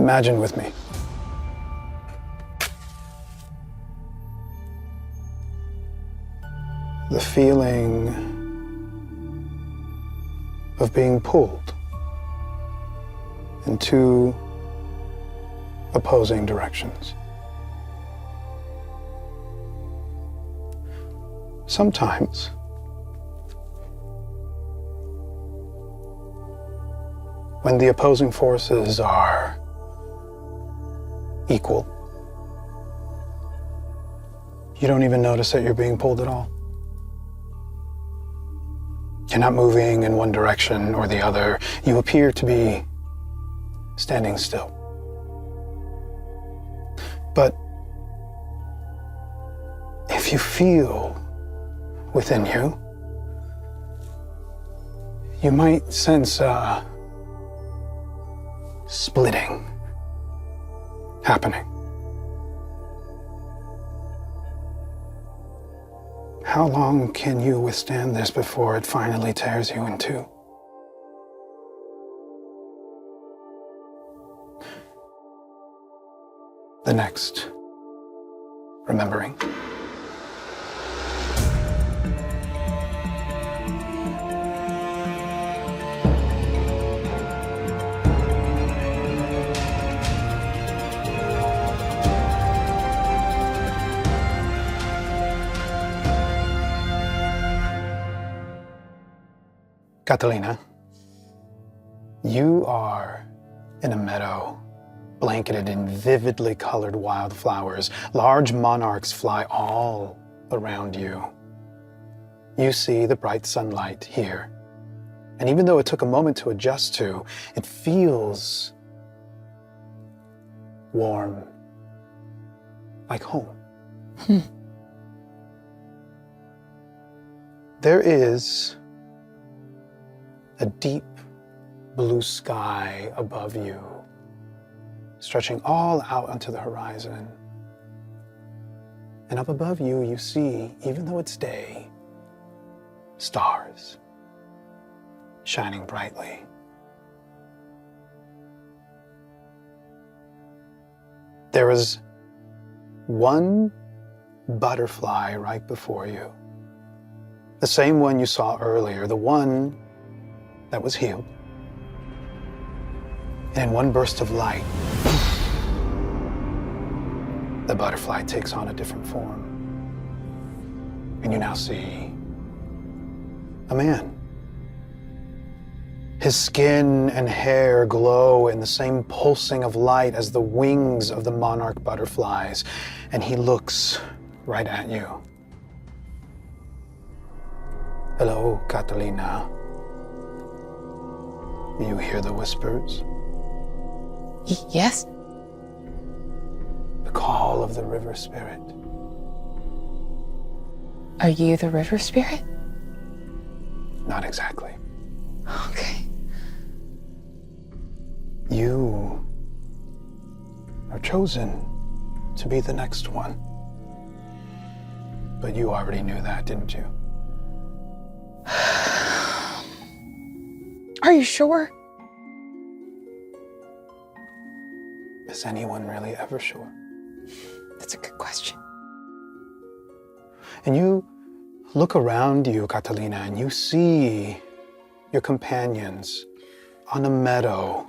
Imagine with me. The feeling of being pulled in two opposing directions. Sometimes when the opposing forces are equal, you don't even notice that you're being pulled at all. You're not moving in one direction or the other. You appear to be standing still. But if you feel within you, you might sense a splitting happening. How long can you withstand this before it finally tears you in two? The next remembering. Catalina, you are in a meadow blanketed in vividly colored wildflowers. Large monarchs fly all around you. You see the bright sunlight here. And even though it took a moment to adjust to, it feels warm, like home. There is a deep blue sky above you, stretching all out onto the horizon. And up above you, you see, even though it's day, stars shining brightly. There is one butterfly right before you, the same one you saw earlier, the one that was healed. And in one burst of light, the butterfly takes on a different form. And you now see a man. His skin and hair glow in the same pulsing of light as the wings of the monarch butterflies, and he looks right at you. Hello, Catalina. You hear the whispers? Yes? The call of the river spirit. Are you the river spirit? Not exactly. Okay. You are chosen to be the next one. But you already knew that, didn't you? Are you sure? Is anyone really ever sure? That's a good question. And you look around you, Catalina, and you see your companions on a meadow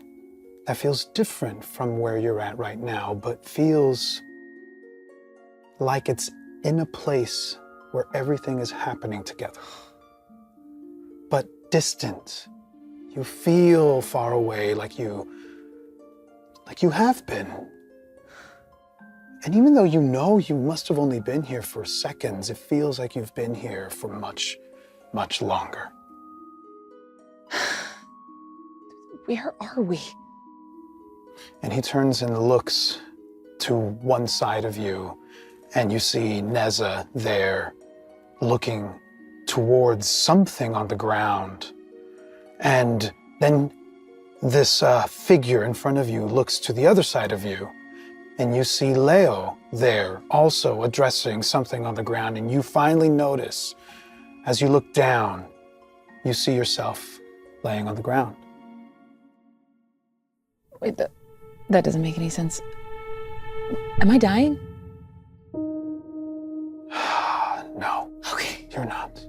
that feels different from where you're at right now, but feels like it's in a place where everything is happening together. But distant. You feel far away, like you have been. And even though you know you must have only been here for seconds, it feels like you've been here for much, much longer. Where are we? And he turns and looks to one side of you, and you see Neza there, looking towards something on the ground. And then this figure in front of you looks to the other side of you, and you see Leo there, also addressing something on the ground, and you finally notice, as you look down, you see yourself laying on the ground. Wait, That doesn't make any sense. Am I dying? No, Okay. you're not.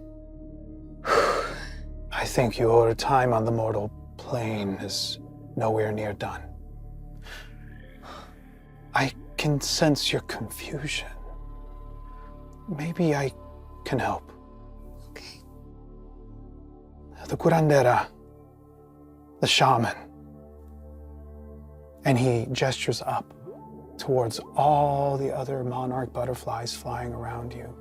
I think your time on the mortal plane is nowhere near done. I can sense your confusion. Maybe I can help. Okay. The curandera, the shaman, and he gestures up towards all the other monarch butterflies flying around you.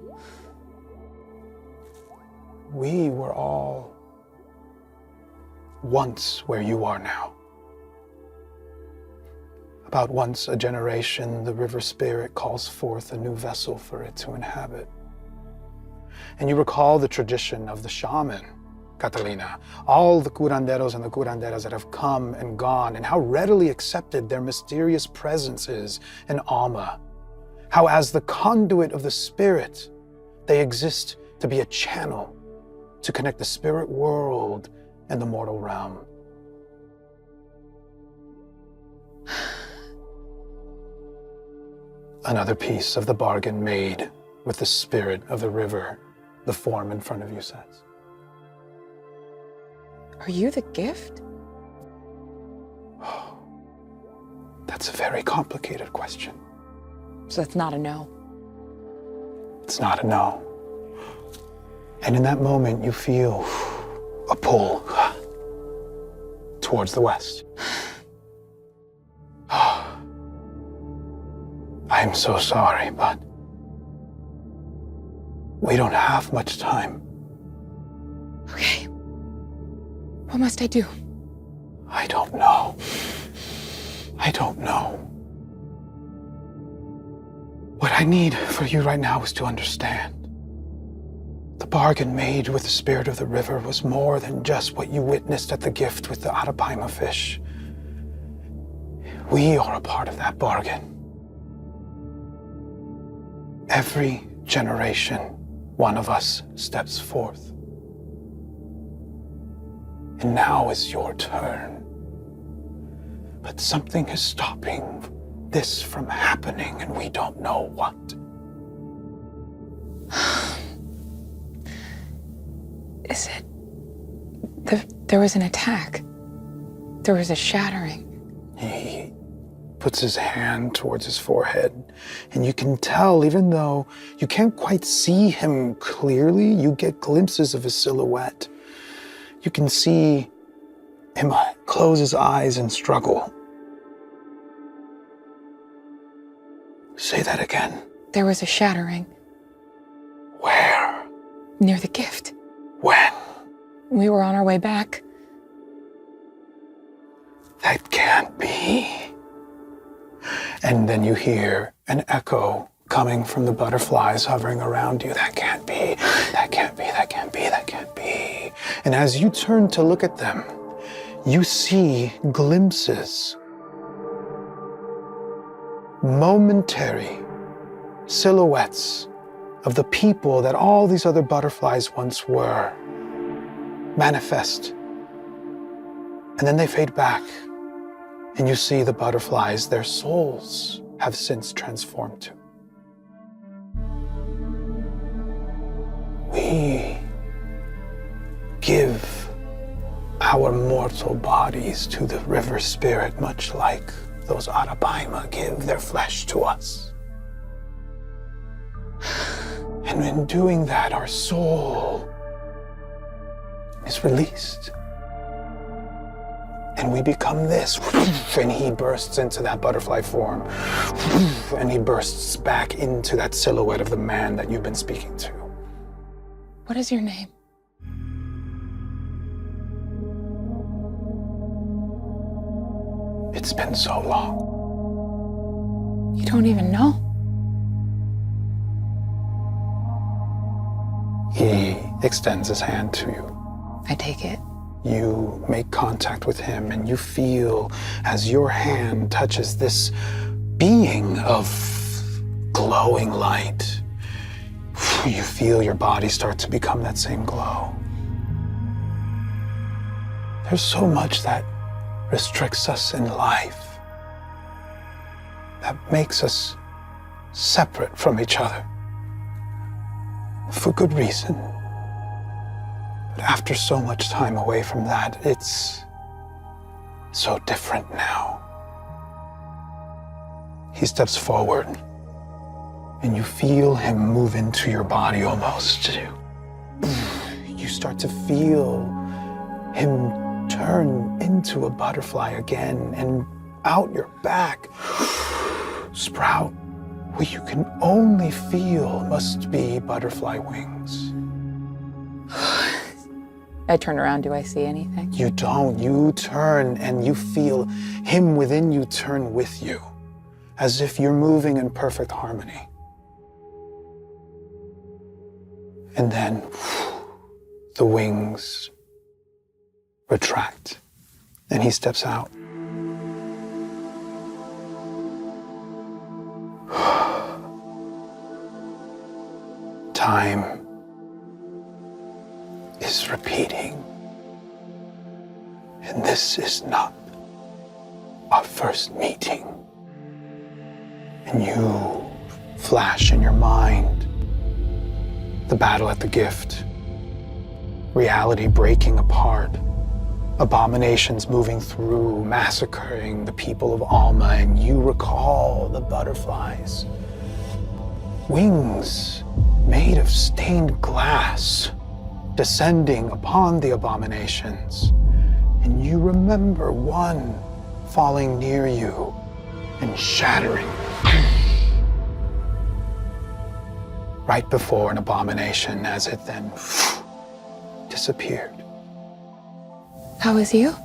We were all once where you are now. About once a generation, the river spirit calls forth a new vessel for it to inhabit. And you recall the tradition of the shaman, Catalina, all the curanderos and the curanderas that have come and gone, and how readily accepted their mysterious presence is in Alma. How as the conduit of the spirit, they exist to be a channel to connect the spirit world and the mortal realm. Another piece of the bargain made with the spirit of the river, the form in front of you says. Are you the gift? That's a very complicated question. So that's not a no. It's not a no. And in that moment, you feel a pull towards the west. I'm so sorry, but we don't have much time. Okay. What must I do? I don't know. I don't know. What I need for you right now is to understand. The bargain made with the spirit of the river was more than just what you witnessed at the gift with the Arapaima fish. We are a part of that bargain. Every generation, one of us steps forth. And now is your turn. But something is stopping this from happening, and we don't know what. Is it... There was an attack. There was a shattering. He puts his hand towards his forehead, and you can tell, even though you can't quite see him clearly, you get glimpses of his silhouette. You can see him close his eyes and struggle. Say that again. There was a shattering. Where? Near the gift. When? We were on our way back. That can't be. And then you hear an echo coming from the butterflies hovering around you. That can't be. That can't be. That can't be. That can't be. And as you turn to look at them, you see glimpses, momentary silhouettes of the people that all these other butterflies once were, manifest. And then they fade back, and you see the butterflies, their souls have since transformed to. We give our mortal bodies to the river spirit, much like those Arapaima give their flesh to us. And in doing that, our soul is released. And we become this. And he bursts into that butterfly form. And he bursts back into that silhouette of the man that you've been speaking to. What is your name? It's been so long. You don't even know? He extends his hand to you. I take it. You make contact with him, and you feel as your hand touches this being of glowing light, you feel your body start to become that same glow. There's so much that restricts us in life, that makes us separate from each other. For good reason. But after so much time away from that, it's so different now. He steps forward, and you feel him move into your body almost. You start to feel him turn into a butterfly again, and out your back sprout what you can only feel must be butterfly wings. I turn around, do I see anything? You don't. You turn and you feel him within you turn with you, as if you're moving in perfect harmony. And then the wings retract, and he steps out. Time is repeating, and this is not our first meeting. And you flash in your mind the battle at the gift, reality breaking apart, abominations moving through, massacring the people of Alma, and you recall the butterflies, wings made of stained glass, descending upon the abominations, and you remember one falling near you and shattering right before an abomination as it then disappeared. That was you?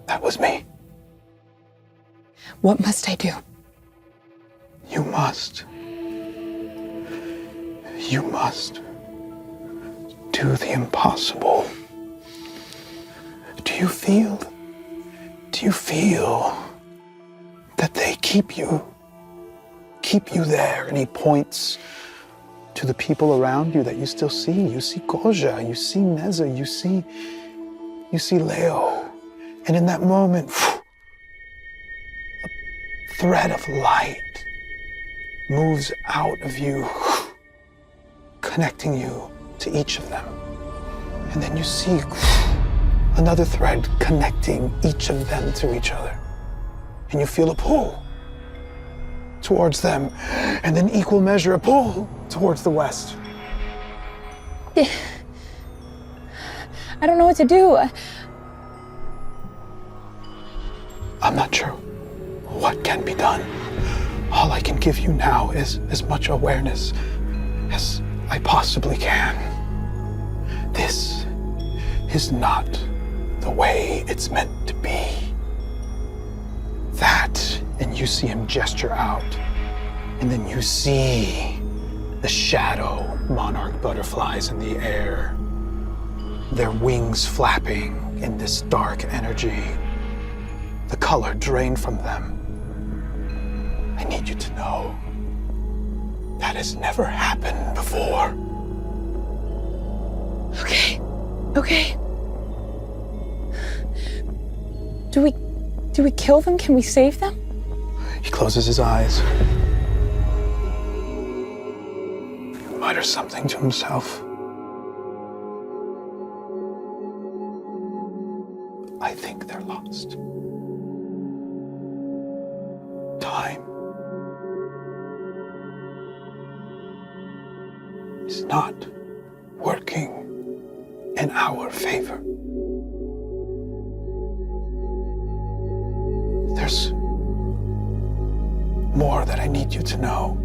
That was me. What must I do? You must. You must do the impossible. Do you feel that they keep you there? And he points to the people around you that you still see. You see Koja, you see Neza, you see Leo. And in that moment, a thread of light moves out of you, connecting you to each of them. And then you see another thread connecting each of them to each other. And you feel a pull towards them, and then equal measure a pull towards the west. I don't know what to do. I'm not sure what can be done. All I can give you now is as much awareness as I possibly can. This is not the way it's meant to be. That, and you see him gesture out, and then you see the shadow monarch butterflies in the air, their wings flapping in this dark energy, the color drained from them. I need you to know that has never happened before. Okay. Do we kill them? Can we save them? He closes his eyes, mutters something to himself. I think they're lost. Time is not working in our favor. There's more that I need you to know.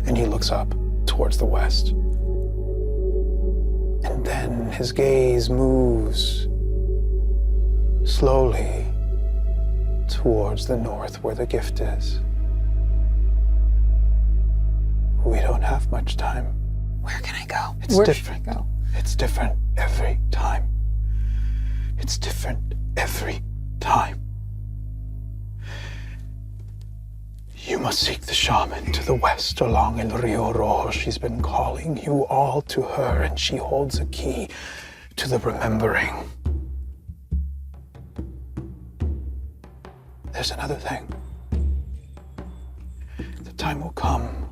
And he looks up towards the west. And then his gaze moves slowly towards the north where the gift is. We don't have much time. Where can I go? It's different. Where should I go? It's different every time. It's different every time. You must seek the shaman to the west along El Rio Rojo. She's been calling you all to her, and she holds a key to the remembering. There's another thing. The time will come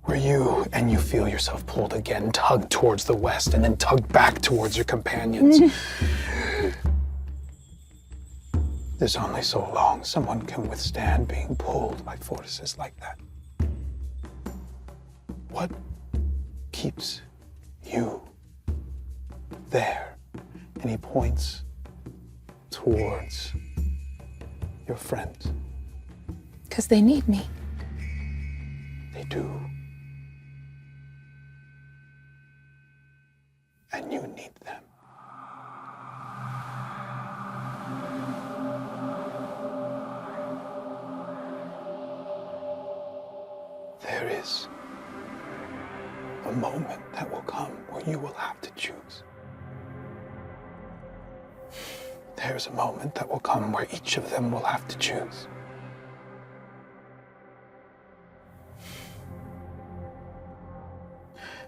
where you feel yourself pulled again, tugged towards the west, and then tugged back towards your companions. There's only so long someone can withstand being pulled by forces like that. What keeps you there? And he points towards your friends. Because they need me. They do. And you need them. There is a moment that will come where you will have to choose. There's a moment that will come where each of them will have to choose.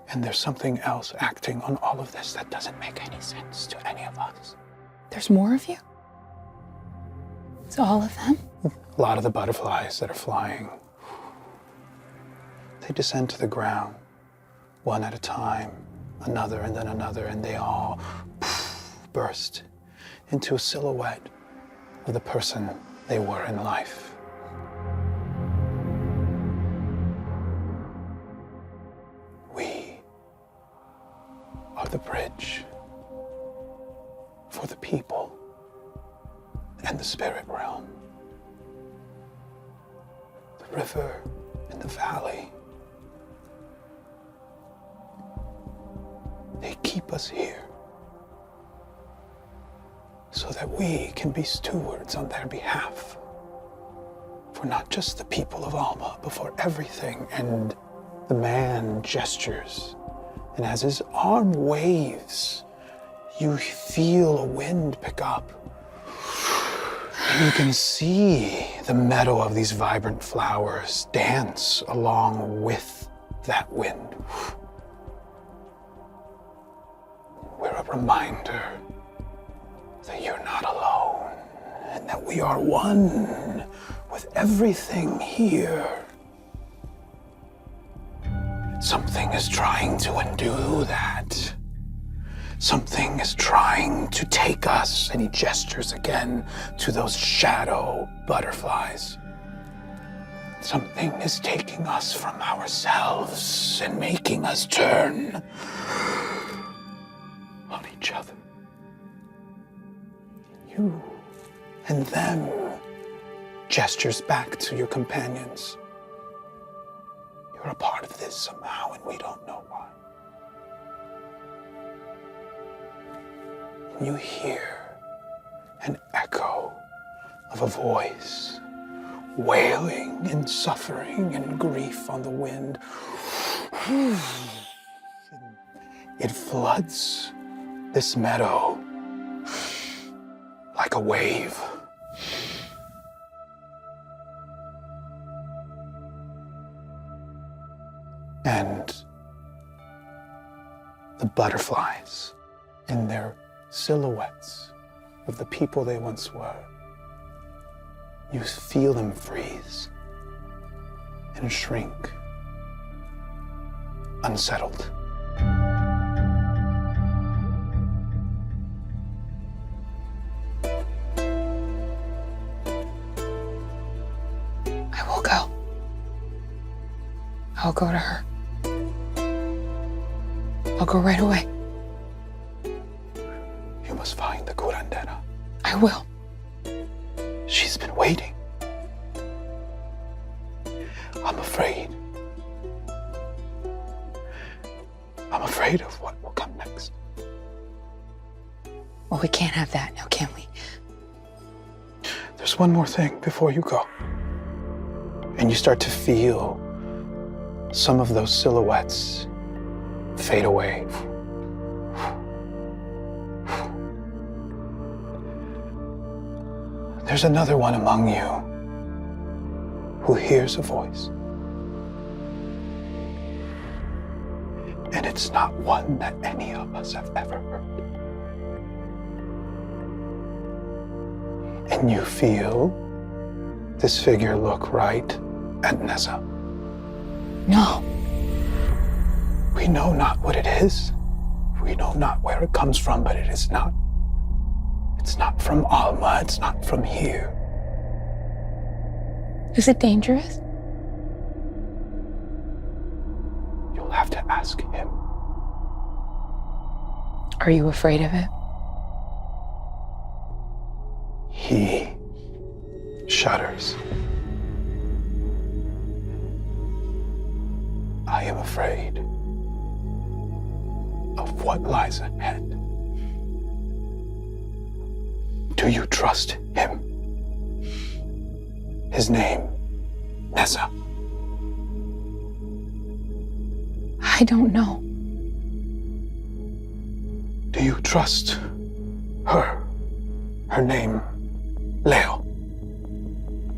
And there's something else acting on all of this that doesn't make any sense to any of us. There's more of you? It's all of them? A lot of the butterflies that are flying, they descend to the ground, one at a time, another and then another, and they all burst into a silhouette of the person they were in life. We are the bridge for the people and the spirit realm. The river and the valley. They keep us here so that we can be stewards on their behalf for not just the people of Alma, but for everything. And the man gestures, and as his arm waves, you feel a wind pick up. And you can see the meadow of these vibrant flowers dance along with that wind. We're a reminder that you're not alone, and that we are one with everything here. Something is trying to undo that. Something is trying to take us, and he gestures again to those shadow butterflies. Something is taking us from ourselves and making us turn on each other. You and them. Gestures back to your companions. You're a part of this somehow, and we don't know why. And you hear an echo of a voice wailing in suffering and grief on the wind. It floods this meadow like a wave. And the butterflies in their silhouettes of the people they once were, you feel them freeze and shrink, unsettled. I will go. I'll go to her. I'll go right away. You must find the curandera. I will. She's been waiting. I'm afraid. I'm afraid of what will come next. Well, we can't have that now, can we? There's one more thing before you go. And you start to feel some of those silhouettes fade away. There's another one among you who hears a voice. And it's not one that any of us have ever heard. And you feel this figure look right at Neza? No. We know not what it is. We know not where it comes from, but it is not. It's not from Alma. It's not from here. Is it dangerous? You'll have to ask him. Are you afraid of it? He shudders. I am afraid of what lies ahead. Do you trust him? His name, Neza. I don't know. Do you trust her? Her name, Leo.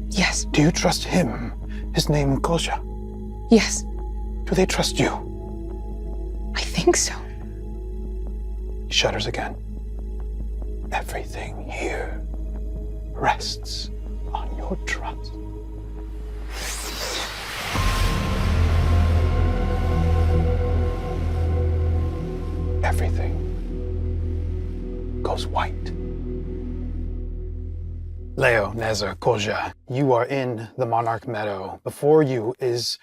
Yes. Do you trust him? His name, Koja. Yes. Do they trust you? I think so. He shudders again. Everything here rests on your trust. Everything goes white. Leo, Neza, Koja, you are in the Monarch Meadow. Before you is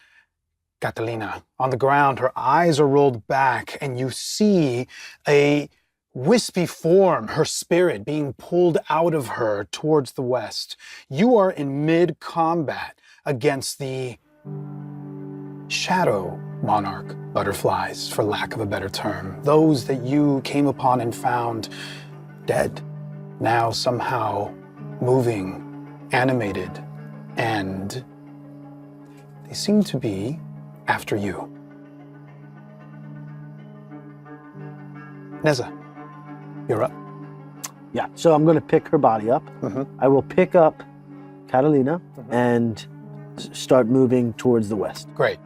Catalina. On the ground, her eyes are rolled back, and you see a wispy form, her spirit being pulled out of her towards the west. You are in mid-combat against the shadow monarch butterflies, for lack of a better term. Those that you came upon and found dead, now somehow moving, animated, and they seem to be after you. Neza, you're up. Yeah, so I'm going to pick her body up. I will pick up Catalina and start moving towards the west. Great.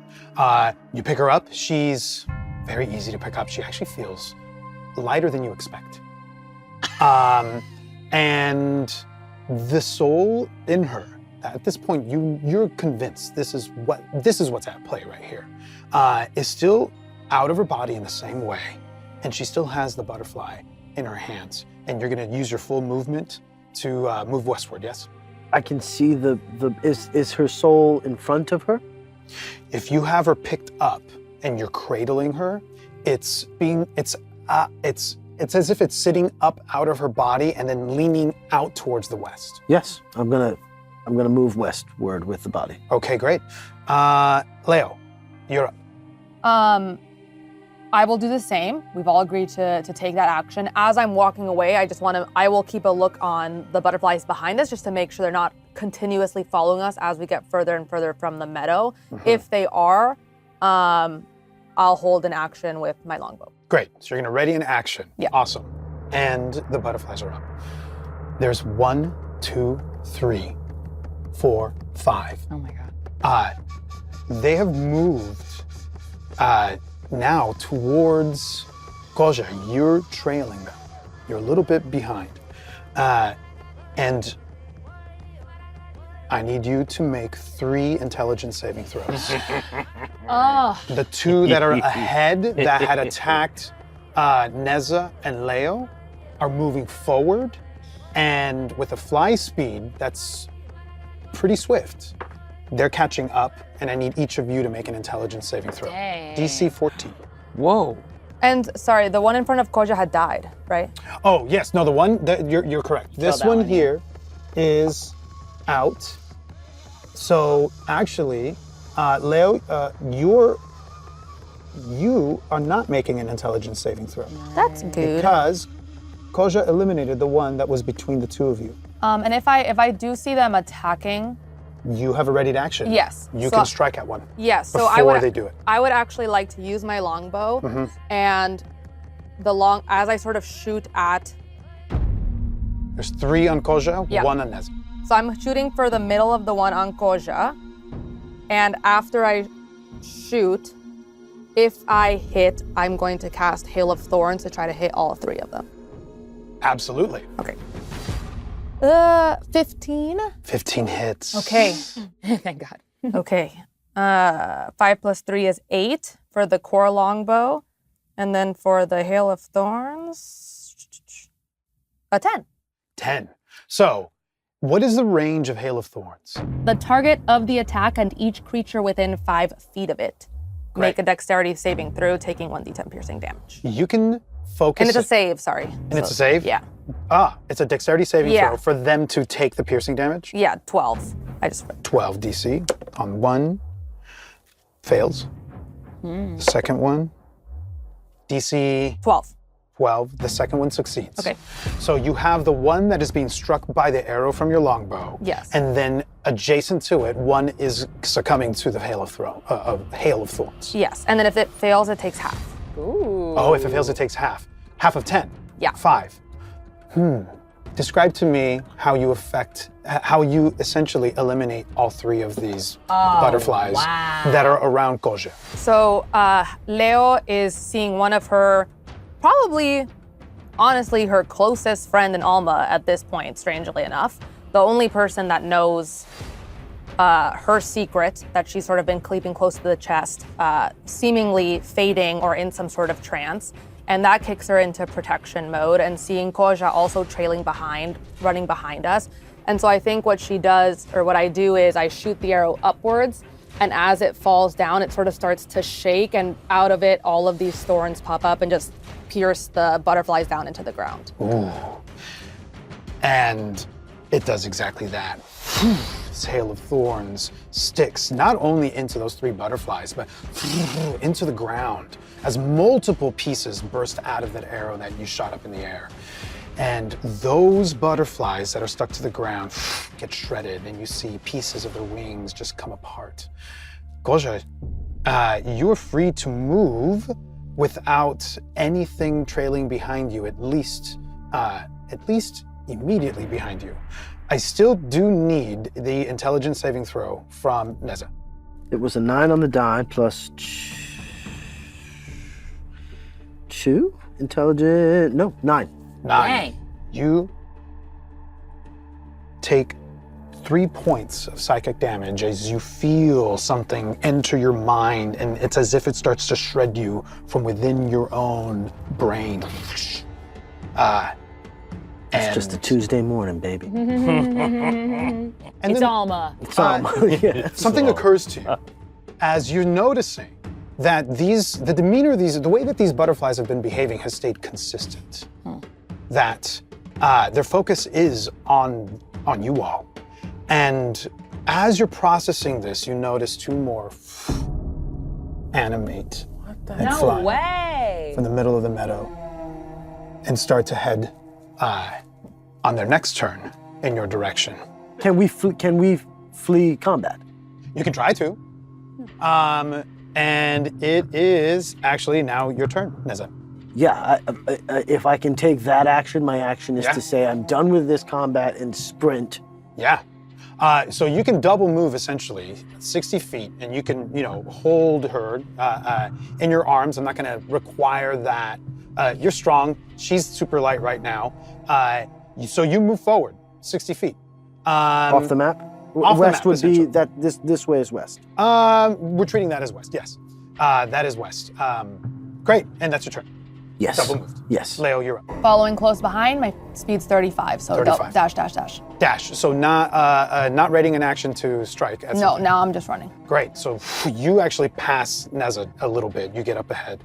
You pick her up. She's very easy to pick up. She actually feels lighter than you expect. And the soul in her, at this point, you're convinced this is what's at play right here, is still out of her body in the same way, and she still has the butterfly in her hands. And you're going to use your full movement to move westward. Yes. I can see is her soul in front of her? If you have her picked up and you're cradling her, it's as if it's sitting up out of her body and then leaning out towards the west. Yes, I'm gonna move westward with the body. Okay, great. Leo, you're up. I will do the same. We've all agreed to take that action. As I'm walking away, I will keep a look on the butterflies behind us just to make sure they're not continuously following us as we get further and further from the meadow. If they are, I'll hold an action with my longbow. Great, so you're gonna ready an action. Yeah. Awesome. And the butterflies are up. There's 1, 2, 3, 4, 5. Oh my God. They have moved now towards Koja. You're trailing them. You're a little bit behind. And I need you to make 3 intelligence saving throws. The 2 that are ahead that had attacked Neza and Leo are moving forward, and with a fly speed that's pretty swift, they're catching up, and I need each of you to make an intelligence saving throw. Dang. DC 14. Whoa. And sorry, the one in front of Koja had died, right? Oh, yes. No, the one, you're correct. This that one one, yeah. here is out. So actually, Leo, you are not making an intelligence saving throw. That's good. Because Koja eliminated the one that was between the 2 of you. And if I do see them attacking, You have a readied action. Yes. You So- can strike at one. yes. So Before they do it. I would actually like to use my longbow and as I sort of shoot at. There's 3 on Koja, Yeah. 1 on Neza. So I'm shooting for the middle of the one on Koja, and after I shoot, if I hit, I'm going to cast Hail of Thorns to try to hit all 3 of them. Absolutely. Okay. 15. 15 hits. Okay. Thank God. Okay. 5 plus 3 is 8 for the core longbow. And then for the Hail of Thorns, a 10. 10. So, what is the range of Hail of Thorns? The target of the attack and each creature within 5 feet of it. Great. Make a dexterity saving throw, taking 1d10 piercing damage. You can focus. And it's a save, sorry. And it's a save? Yeah. It's a dexterity saving Yeah. throw for them to take the piercing damage? Yeah, 12. 12 DC on one. Fails. The second one, DC 12. 12. The second one succeeds. Okay. So you have the one that is being struck by the arrow from your longbow. Yes. And then adjacent to it, one is succumbing to the Hail of Thorns. Yes, and then if it fails, it takes half. Ooh. Oh, if it fails, it takes half. Half of 10. Yeah. 5. Describe to me how you essentially eliminate all 3 of these butterflies that are around Koja. So Leo is seeing one of her, probably, honestly, her closest friend in Alma at this point, strangely enough. The only person that knows her secret that she's sort of been keeping close to the chest, seemingly fading or in some sort of trance. And that kicks her into protection mode, and seeing Koja also trailing behind, running behind us. And so I think what she does, or what I do, is I shoot the arrow upwards, and as it falls down, it sort of starts to shake, and out of it, all of these thorns pop up and just pierce the butterflies down into the ground. Ooh. And it does exactly that. This Hail of Thorns sticks not only into those 3 butterflies, but into the ground as multiple pieces burst out of that arrow that you shot up in the air. And those butterflies that are stuck to the ground get shredded, and you see pieces of their wings just come apart. Koja, you are free to move without anything trailing behind you, at least immediately behind you. I still do need the intelligence saving throw from Neza. It was a 9 on the die plus 2 intelligent. No, 9. 9. Dang. You take 3 points of psychic damage as you feel something enter your mind, and it's as if it starts to shred you from within your own brain. It's just a Tuesday morning, baby. And It's then, Alma. It's Alma. Yeah. something occurs to you as you're noticing that the way that these butterflies have been behaving has stayed consistent. That their focus is on you all. And as you're processing this, you notice 2 more animate and No fly way. from the middle of the meadow and start to head on their next turn in your direction. Can we flee combat? You can try to. And it is actually now your turn, Neza. Yeah, if I can take that action, my action is Yeah. to say I'm done with this combat and sprint. Yeah. So you can double move essentially 60 feet, and you can, hold her in your arms. I'm not going to require that. You're strong. She's super light right now. So you move forward 60 feet. Off the map? Off the West map, would be essentially. that this way is west. We're treating that as west, yes. That is west. Great, and that's your turn. Yes. Double moved. Yes. Leo, you're up. Following close behind, my speed's 35, so 35. dash, dash, dash. Dash. So not readying an action to strike. At No, something. now I'm just running. Great. So you actually pass Neza a little bit. You get up ahead.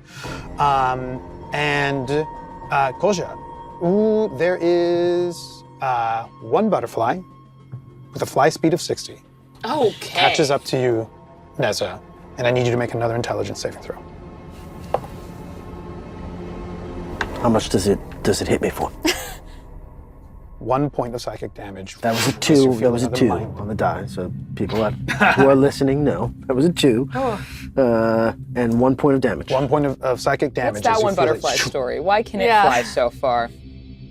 And Koja, there is 1 butterfly with a fly speed of 60. Okay. Catches up to you, Neza, and I need you to make another intelligence saving throw. How much does it hit me for? 1 point of psychic damage. That was a Unless you 2. feel That was a another 2 mind. on the die. So people who are listening know that was a 2. And 1 point of damage. 1 point of psychic damage. What's that as you one feel it butterfly story? Why can it Yeah. fly so far?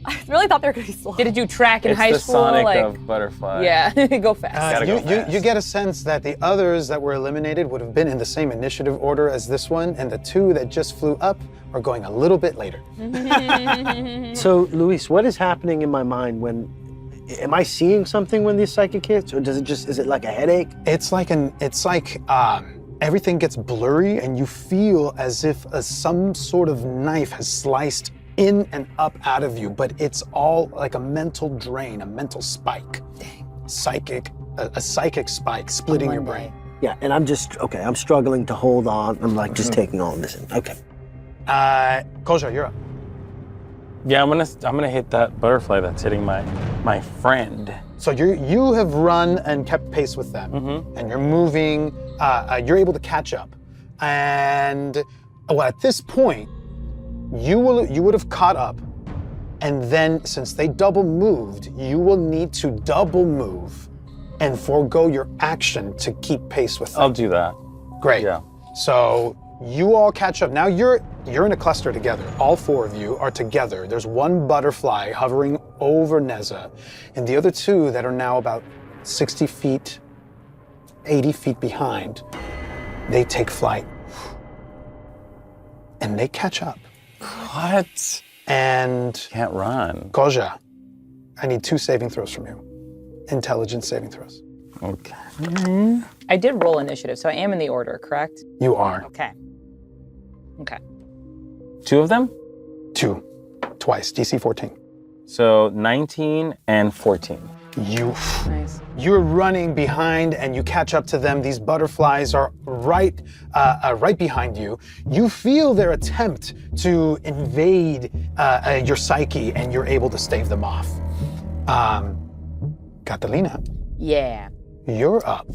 I really thought they were going to be slow. Did it do track in It's high the school? Sonic like, of butterfly. yeah, go fast. Gotta go you fast. get a sense that the others that were eliminated would have been in the same initiative order as this one, and the 2 that just flew up are going a little bit later. So, Luis, what is happening in my mind when am I seeing something when these psychic hits, or is it like a headache? It's like everything gets blurry and you feel as if some sort of knife has sliced in and up out of you, but it's all like a mental drain, a mental spike. Dang. A psychic spike splitting your brain. Yeah, and I'm struggling to hold on. I'm like just taking all of this in. Okay. Koja, you're up. Yeah, I'm gonna hit that butterfly that's hitting my friend. So you have run and kept pace with them, and you're moving. You're able to catch up, and at this point, you would have caught up, and then since they double moved, you will need to double move, and forego your action to keep pace with them. I'll do that. Great. Yeah. So you all catch up. Now you're in a cluster together. All four of you are together. There's one butterfly hovering over Neza, and the other two that are now about 60 feet, 80 feet behind, they take flight. And they catch up. What? And Can't run. Koja, I need 2 saving throws from you. Intelligence saving throws. Okay. I did roll initiative, so I am in the order, correct? You are. Okay. Okay. 2 of them? 2. Twice. DC 14. So 19 and 14. Nice. You're running behind and you catch up to them. These butterflies are right behind you. You feel their attempt to invade your psyche, and you're able to stave them off. Catalina, Yeah. you're up.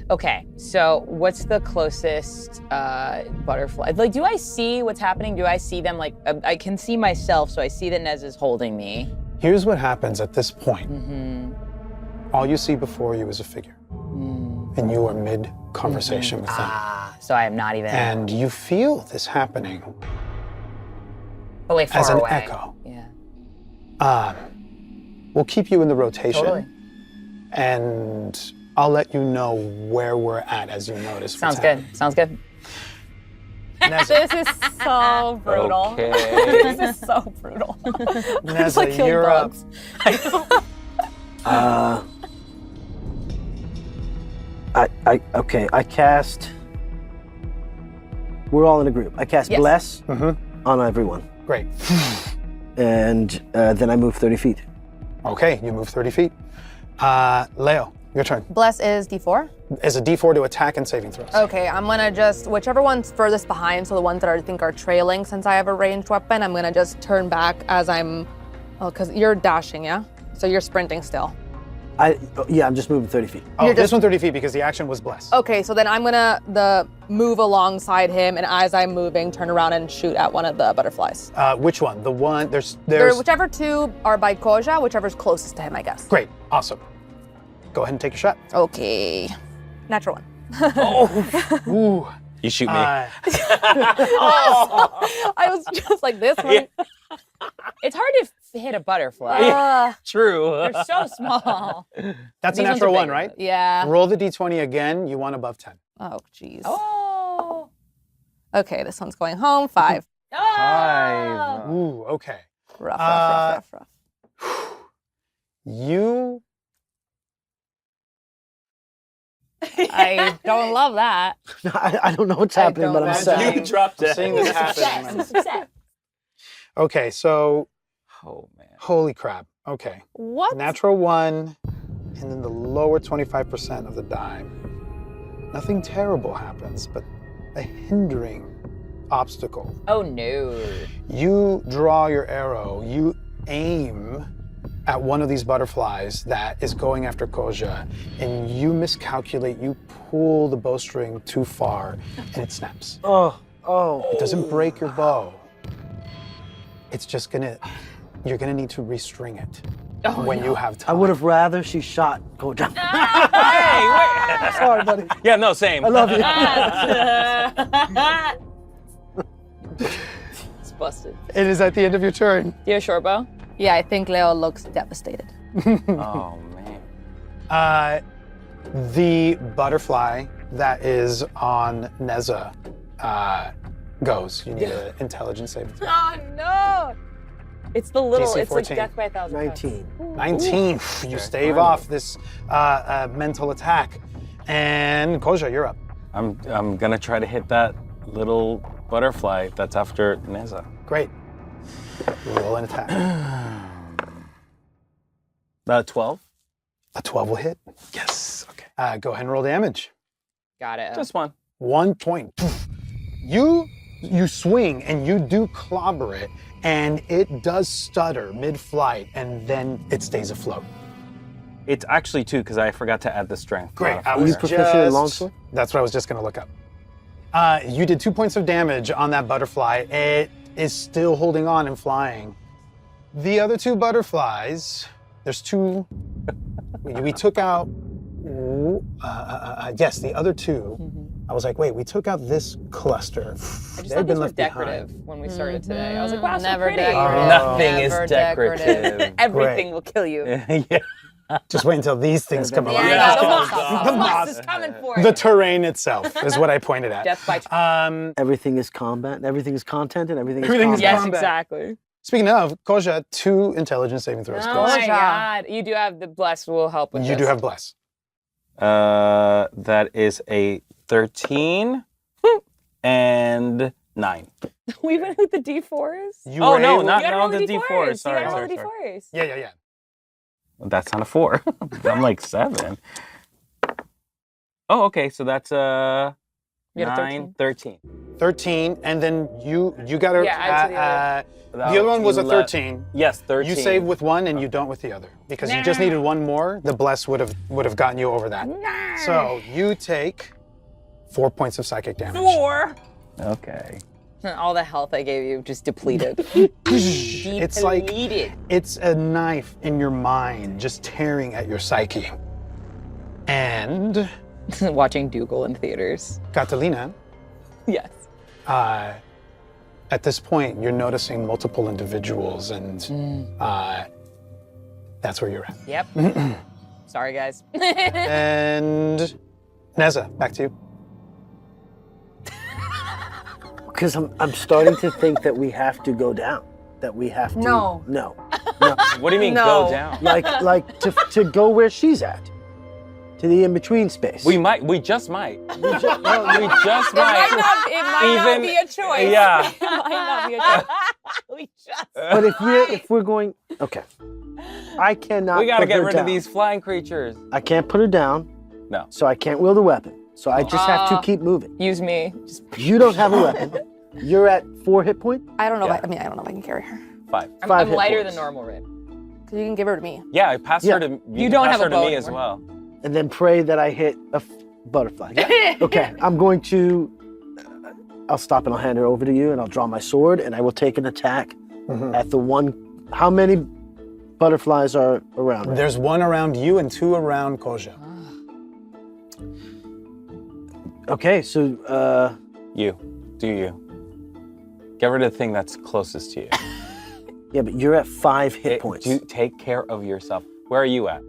Okay, so what's the closest butterfly? Like, do I see what's happening? Do I see them? Like, I can see myself, so I see that Nez is holding me. Here's what happens at this point. All you see before you is a figure. And you are mid-conversation with them. So I am not even. And you feel this happening but like far as an away. echo. Yeah. We'll keep you in the rotation. Totally. And I'll let you know where we're at as you notice. Sounds good. Sounds good. Neza, This is so brutal. Okay. This is so brutal. Neza, like killing you're bugs. I cast. We're all in a group. I cast Yes. Bless on everyone, Great. and then I move 30 feet. Okay, you move 30 feet. Leo, your turn. Bless is D4. Is a D4 to attack and saving throws. Okay, I'm gonna just, whichever one's furthest behind, so the ones that I think are trailing, since I have a ranged weapon, I'm gonna just turn back as I'm, because you're dashing, yeah? So you're sprinting still. I'm just moving 30 feet. Oh, You're this just- one 30 feet because the action was blessed. Okay, so then I'm gonna move alongside him, and as I'm moving, turn around and shoot at one of the butterflies. Which one? The one, there's... Whichever two are by Koja, whichever's closest to him, I guess. Great, awesome. Go ahead and take a shot. Okay. Natural one. Ooh. You shoot me. I was just like this one. It's hard to hit a butterfly. True. They're so small. That's a These ones natural are one, bigger. right? Yeah. Roll the D20 again, you want above 10. Oh, jeez. Oh. Okay, this one's going home. 5. Five. Ooh, okay. Rough. You... I don't love that. I don't know what's happening, but I'm don't sad. You dropped I'm it. seeing this happen. Okay, so... Oh, man. Holy crap. Okay. What? Natural 1, and then the lower 25% of the die. Nothing terrible happens, but a hindering obstacle. Oh no. You draw your arrow, you aim at one of these butterflies that is going after Koja, and you miscalculate, you pull the bowstring too far, and it snaps. Oh. It doesn't break your bow. It's just you're gonna need to restring it when you have I time. would have rather she shot Koja. Hey, wait. Sorry, buddy. Yeah, no, same. I love you. It's busted. It is at the end of your turn. Do you have a short bow? Yeah, I think Leo looks devastated. Oh, man. The butterfly that is on Neza goes. You need an intelligence saving throw. Oh no. It's the little, DC it's like 14. death by 1,000 cuts. 19. 19. You stave off this mental attack. And Koja, you're up. I'm gonna try to hit that little butterfly that's after Neza. Great. Roll an attack. 12. A 12 will hit. Yes. Okay. Go ahead and roll damage. Got it. Just one. 1 point. You swing and you do clobber it, and it does stutter mid-flight, and then it stays afloat. It's actually 2 because I forgot to add the strength. Great. Are you proficient in longsword? That's what I was just going to look up. You did 2 points of damage on that butterfly. It is still holding on and flying. The other 2 butterflies, there's 2. We took out, yes, the other 2. I was like, wait, we took out this cluster. I just They've thought been these were left decorative behind. when we started today. I was like, wow, so Never pretty. decorative. Nothing Never is decorative. Everything Great. will kill you. Yeah. Just wait until these things come along. Yeah, the Oh, moss. God. The The moss moss. is coming for The it. terrain itself is what I pointed at. Death by Everything is combat, everything is content, and everything is Everything is combat. Yes, combat. exactly. Speaking of, Koja, 2 intelligence saving throws. Oh please. my God. You do have the bless will help with You this. do have bless. That is a 13 and 9. We went with the D4s? You Oh, were no, able- not- You gotta roll the the D4s. D4s. Sorry, You gotta roll the sorry. D4s. Yeah. That's not a 4. I'm like 7. Oh, okay. So that's You got a 9, 13. 13, and then you got a. Yeah, add to the other. The other one was a 13. Yes, 13. You save with 1 and you don't with the other because you just needed 1 more. The bless would have gotten you over that. So you take 4 points of psychic damage. 4. Okay. All the health I gave you just depleted. It's like Depleted. it's a knife in your mind, just tearing at your psyche. And Watching Dougal in theaters. Catalina, Yes. at this point, you're noticing multiple individuals, and that's where you're at. Yep. Sorry, guys. And Neza, back to you. Because I'm starting to think that we have to go down. That we have to. No. No. What do you mean No. go down? Like to go where she's at. To the in-between space. We just might. We just It might not be a choice. Yeah. It might not be a choice. We just. But if we're going, okay, I cannot. We gotta put get her rid down. of these flying creatures. I can't put her down. No. So I can't wield a weapon. So I just have to keep moving. Use me. Just, You don't have a weapon. You're at 4 hit points. I don't know. Yeah. I don't know if I can carry her. 5. I'm 5 hit lighter points. than normal, Rid. Cause you can give her to me. Yeah, I pass Yeah. her to You don't pass have a her to bow me as anymore. well. And then pray that I hit a butterfly. Okay, I'm going to. I'll stop and I'll hand her over to you, and I'll draw my sword, and I will take an attack at the one. How many butterflies are around? her? There's 1 around you and 2 around Koja. Okay, so You. Do you. Get rid of the thing that's closest to you. yeah, but you're at 5 hit points. Do take care of yourself. Where are you at?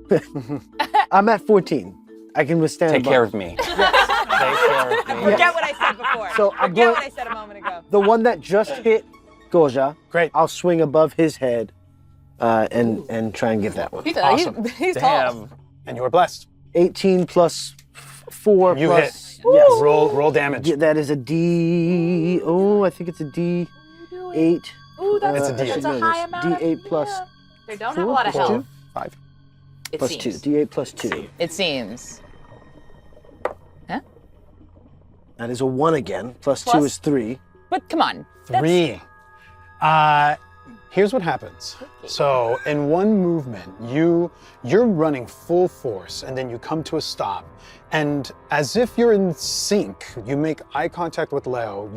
I'm at 14. I can withstand. Take a care buff. of me. Take care of me. Forget what I said before. So I'm Forget going. what I said a moment ago. The one that just hit Goja, Great. I'll swing above his head, and try and get that one. Awesome. He's tall. Damn. And you are blessed. 18 plus 4 You plus. hit. Yes. Roll damage. Yeah, that is a D. Oh, I think it's a D8. Ooh, It's a I D8. should know this. D8 plus They don't have a lot of Plus health. 5. It plus seems. 2. D8 plus 2. It seems. That is a 1 again. Plus 2 Plus- is 3. But come on. 3. Here's what happens. So in one movement, you're running full force, and then you come to a stop, and as if you're in sync, you make eye contact with Leo.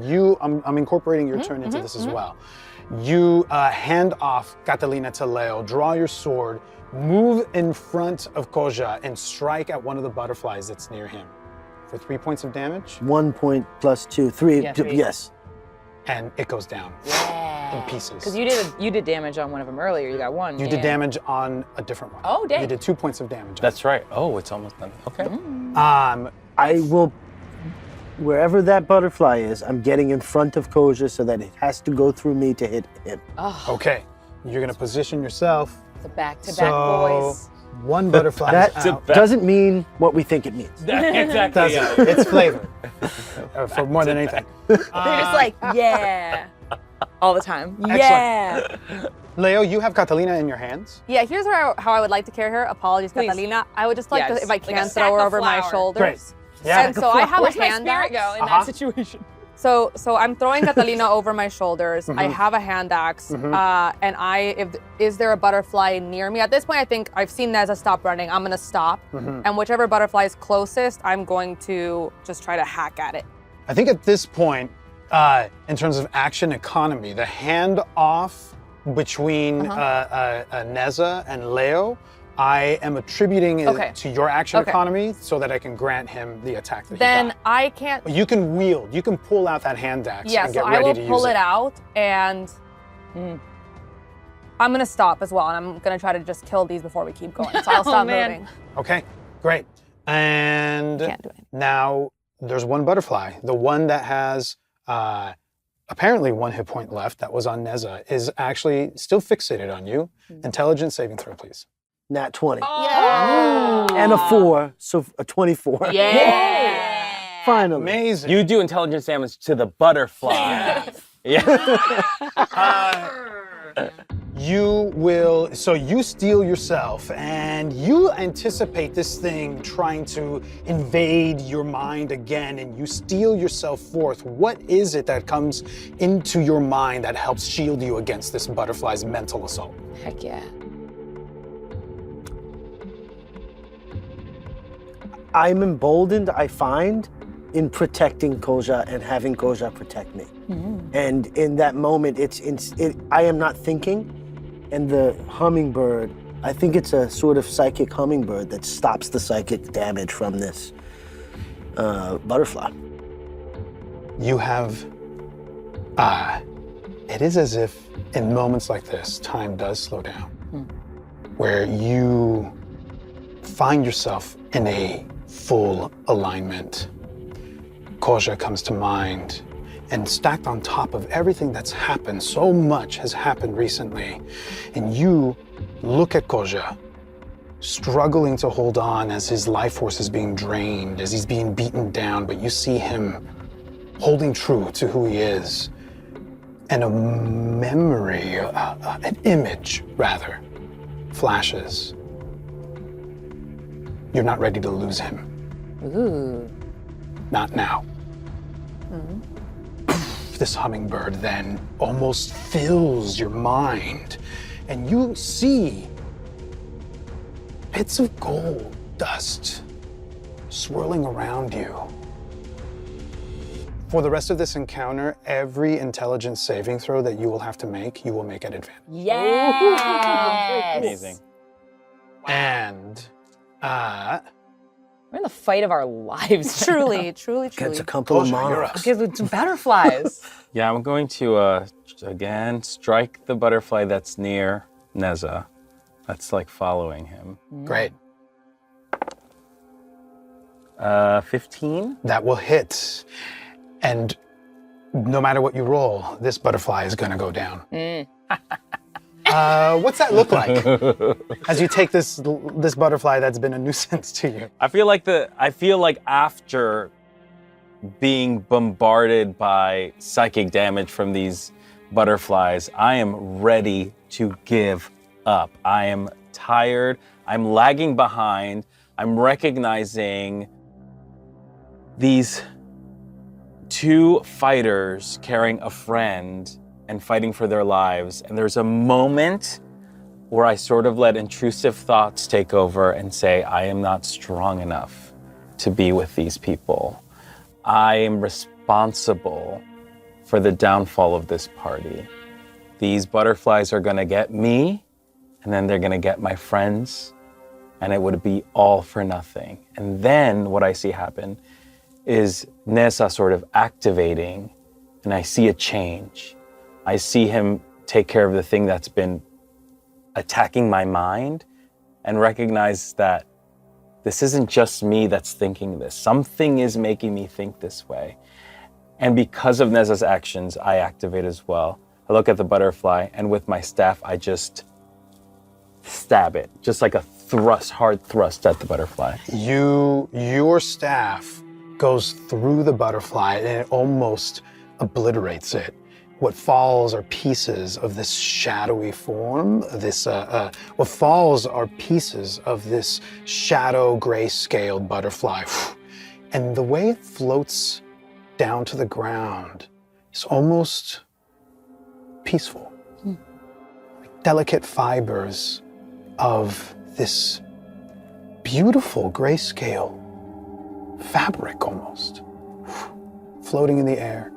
I'm incorporating your turn into this as well. You hand off Catalina to Leo, draw your sword, move in front of Koja, and strike at one of the butterflies that's near him for 3 points of damage, 1 point plus 2. 3. Yeah, 3. Yes. and it goes down in pieces. Because you did damage on one of them earlier. You got 1. You did damage on a different one. Oh, dang. You did 2 points of damage. That's right. Oh, it's almost done. Okay. I will. Wherever that butterfly is, I'm getting in front of Koja so that it has to go through me to hit him. Okay. You're gonna position yourself. The back-to-back So boys. one butterfly That is out. doesn't mean what we think it means. Exactly. Yeah. It's flavor for more than anything. They're just like, yeah. All the time. Excellent. Yeah. Leo, you have Catalina in your hands. Yeah, here's how I would like to carry her. Apologies, Please. Catalina. I would just like Yeah, to, just if I like can, a throw her sack of over my flour. shoulders. Great. Yeah. And so I have Where's a my hand spirit axe. go in that situation? So I'm throwing Catalina over my shoulders. I have a hand axe, and is there a butterfly near me? At this point, I think I've seen Neza stop running. I'm gonna stop, and whichever butterfly is closest, I'm going to just try to hack at it. I think at this point, in terms of action economy, the handoff between Neza and Leo, I am attributing it to your action economy so that I can grant him the attack that Then he got. I can't. You can wield, you can pull out that hand axe Yeah, and so get I ready will to pull use it out, and I'm gonna stop as well, and I'm gonna try to just kill these before we keep going. So I'll stop moving. Okay, great. And Can't do it. now there's one butterfly. The one that has apparently 1 hit point left that was on Neza is actually still fixated on you. Intelligence saving throw, please. Nat 20. Yeah. And a 4, so a 24. Yeah. Finally. Amazing. You do intelligence damage to the butterfly. You will, so you steel yourself and you anticipate this thing trying to invade your mind again, and you steel yourself forth. What is it that comes into your mind that helps shield you against this butterfly's mental assault? Heck yeah. I'm emboldened, I find, in protecting Koja and having Koja protect me. And in that moment, I am not thinking, and the hummingbird, I think it's a sort of psychic hummingbird that stops the psychic damage from this butterfly. You have, it is as if in moments like this, time does slow down, where you find yourself in a full alignment. Koja comes to mind, and stacked on top of everything that's happened, so much has happened recently, and you look at Koja, struggling to hold on as his life force is being drained, as he's being beaten down, but you see him holding true to who he is. And a memory, an image rather, flashes. You're not ready to lose him. Ooh. Not now. This hummingbird then almost fills your mind, and you see bits of gold dust swirling around you. For the rest of this encounter, every intelligence saving throw that you will have to make, you will make at advantage. Yes. Amazing. And We're in the fight of our lives. Truly. It's a couple of Koja, you're monarchs. up. Because it's butterflies. Yeah, I'm going to, again, strike the butterfly that's near Neza. That's like following him. Great. 15? That will hit. And no matter what you roll, this butterfly is gonna go down. What's that look like as you take this butterfly that's been a nuisance to you? I feel like after being bombarded by psychic damage from these butterflies, I am ready to give up. I am tired. I'm lagging behind. I'm recognizing these 2 fighters carrying a friend and fighting for their lives. And there's a moment where I sort of let intrusive thoughts take over and say, I am not strong enough to be with these people. I am responsible for the downfall of this party. These butterflies are gonna get me, and then they're gonna get my friends, and it would be all for nothing. And then what I see happen is Neza sort of activating, and I see a change. I see him take care of the thing that's been attacking my mind, and recognize that this isn't just me that's thinking this. Something is making me think this way. And because of Neza's actions, I activate as well. I look at the butterfly, and with my staff, I just stab it, just like a hard thrust at the butterfly. Your staff goes through the butterfly and it almost obliterates it. What falls are pieces of this shadowy form, what falls are pieces of this shadow gray-scaled butterfly. And the way it floats down to the ground is almost peaceful. Like delicate fibers of this beautiful grayscale fabric almost, floating in the air.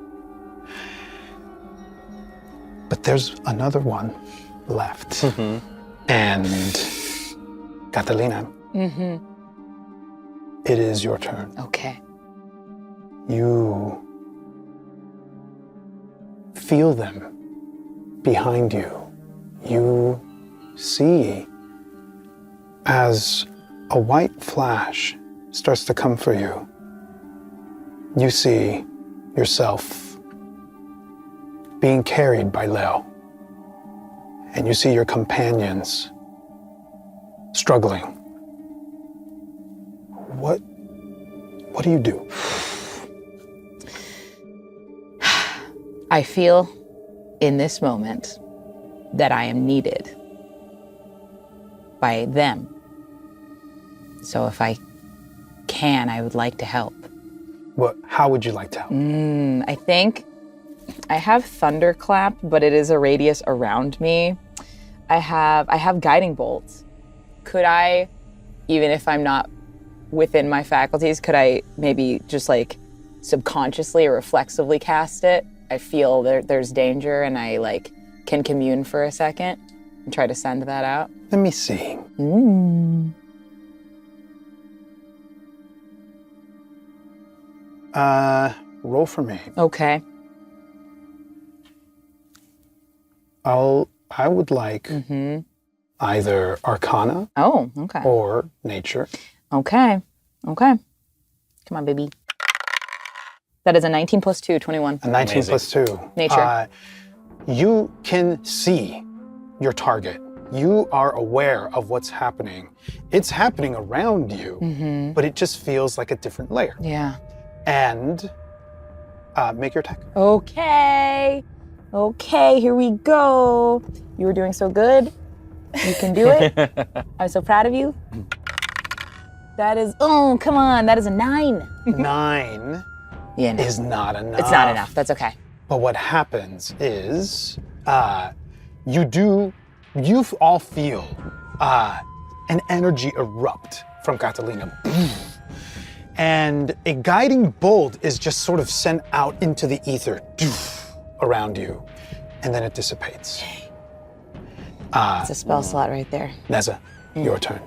But there's another one left. And Catalina, it is your turn. Okay. You feel them behind you. You see as a white flash starts to come for you. You see yourself being carried by Leo. And you see your companions struggling. What do you do? I feel in this moment that I am needed by them. So if I can, I would like to help. How would you like to help? I think I have thunderclap, but it is a radius around me. I have guiding bolts. Could I, even if I'm not within my faculties, could I maybe just like subconsciously or reflexively cast it? I feel there's danger and I like can commune for a second and try to send that out. Let me see. Roll for me. Okay. I would like either Arcana Oh, okay. or Nature. Okay. Come on, baby. That is a 19 plus 2, 21. A 19 Amazing. plus 2. Nature. You can see your target. You are aware of what's happening. It's happening around you, but it just feels like a different layer. Yeah. And make your attack. Okay, here we go. You were doing so good. You can do it. I'm so proud of you. That is, come on, that is a 9. 9 Yeah, no. is not enough. It's not enough, that's okay. But what happens is you all feel an energy erupt from Catalina. And a guiding bolt is just sort of sent out into the ether around you. And then it dissipates. It's a spell slot right there. Neza, your turn.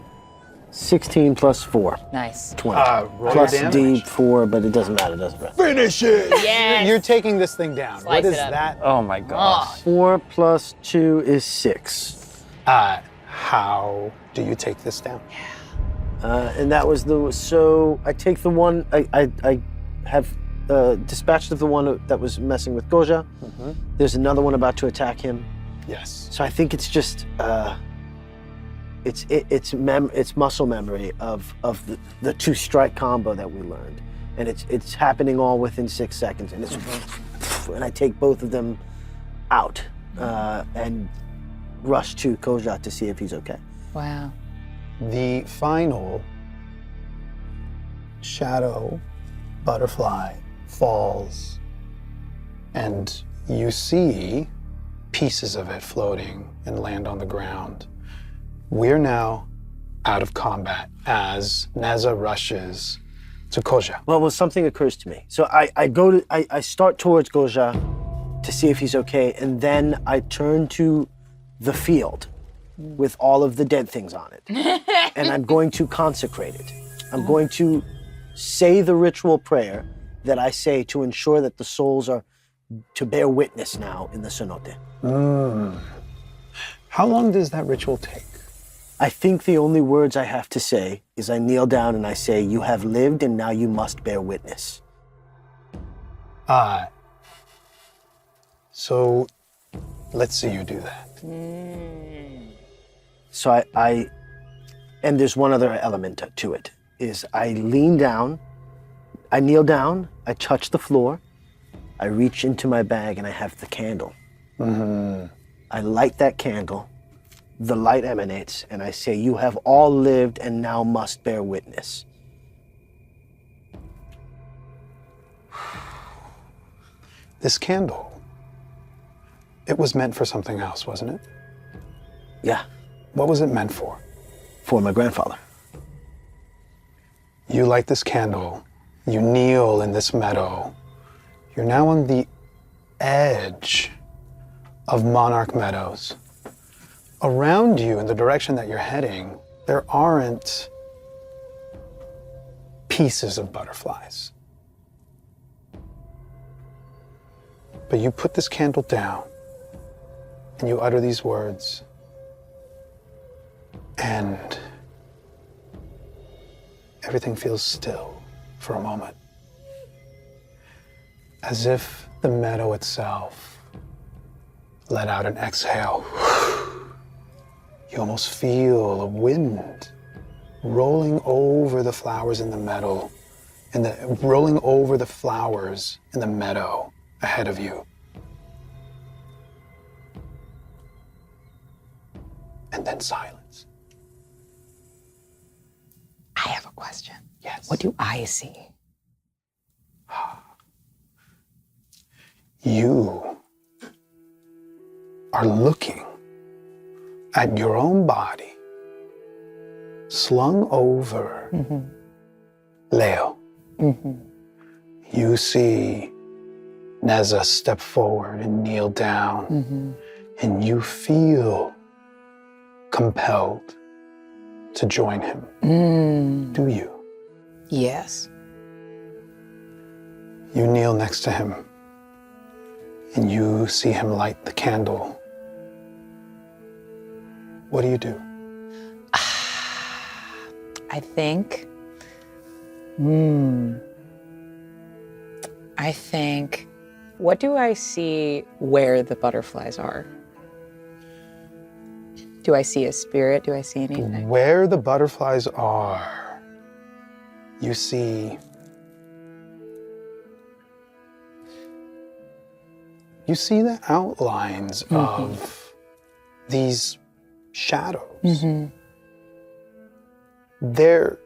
16 plus 4. Nice. 20. Roll Plus your damage. D4, but it doesn't matter, does it? Finish it! Yes! You're taking this thing down. Slice what is it up. that? Oh my gosh. 4 plus 2 is 6. How do you take this down? And that was so I take the one, I have dispatched of the one that was messing with Goja. There's another one about to attack him. Yes. So I think it's just, it's muscle memory of the 2-strike combo that we learned. And it's happening all within 6 seconds. And it's, and I take both of them out and rush to Goja to see if he's okay. Wow. The final shadow butterfly falls, and you see pieces of it floating and land on the ground. We're now out of combat as Neza rushes to Goja. Well, something occurs to me. So I start towards Goja to see if he's okay, and then I turn to the field with all of the dead things on it. And I'm going to consecrate it. I'm going to say the ritual prayer that I say to ensure that the souls are to bear witness now in the cenote. How long does that ritual take? I think the only words I have to say is I kneel down and I say, "You have lived and now you must bear witness." So Let's see you do that. So I and there's one other element to it, is I lean down, I kneel down, I touch the floor, I reach into my bag and I have the candle. I light that candle, the light emanates, and I say, you have all lived and now must bear witness. This candle, it was meant for something else, wasn't it? Yeah, What was it meant for? for my grandfather. You light this candle, you kneel in this meadow. You're now on the edge of Monarch Meadows. Around you, in the direction that you're heading, there aren't pieces of butterflies. But you put this candle down and you utter these words, and everything feels still for a moment. As if the meadow itself let out an exhale. You almost feel a wind rolling over the flowers in the meadow, rolling over the flowers in the meadow ahead of you. And then silence. I have a question. Yes. What do I see? You are looking at your own body slung over Leo. You see Neza step forward and kneel down, and you feel compelled to join him. Do you? Yes. You kneel next to him, and you see him light the candle. What do you do? I think, what do I see where the butterflies are? Do I see a spirit? Do I see anything? Where the butterflies are, you see the outlines of these shadows. They're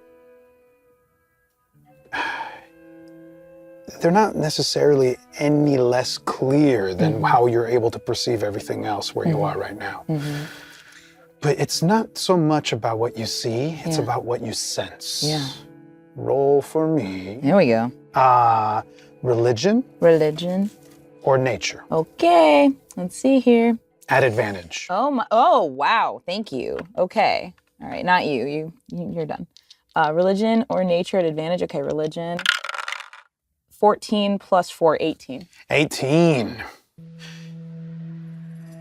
not necessarily any less clear than how you're able to perceive everything else where you are right now. But it's not so much about what you see, it's about what you sense. Yeah. Roll for me. There we go. Religion Religion. or nature? Okay, let's see here. At advantage. Oh, wow, thank you. Okay, all right, not you, you're done. Religion or nature at advantage? Okay, religion. 14 plus 4, 18. 18.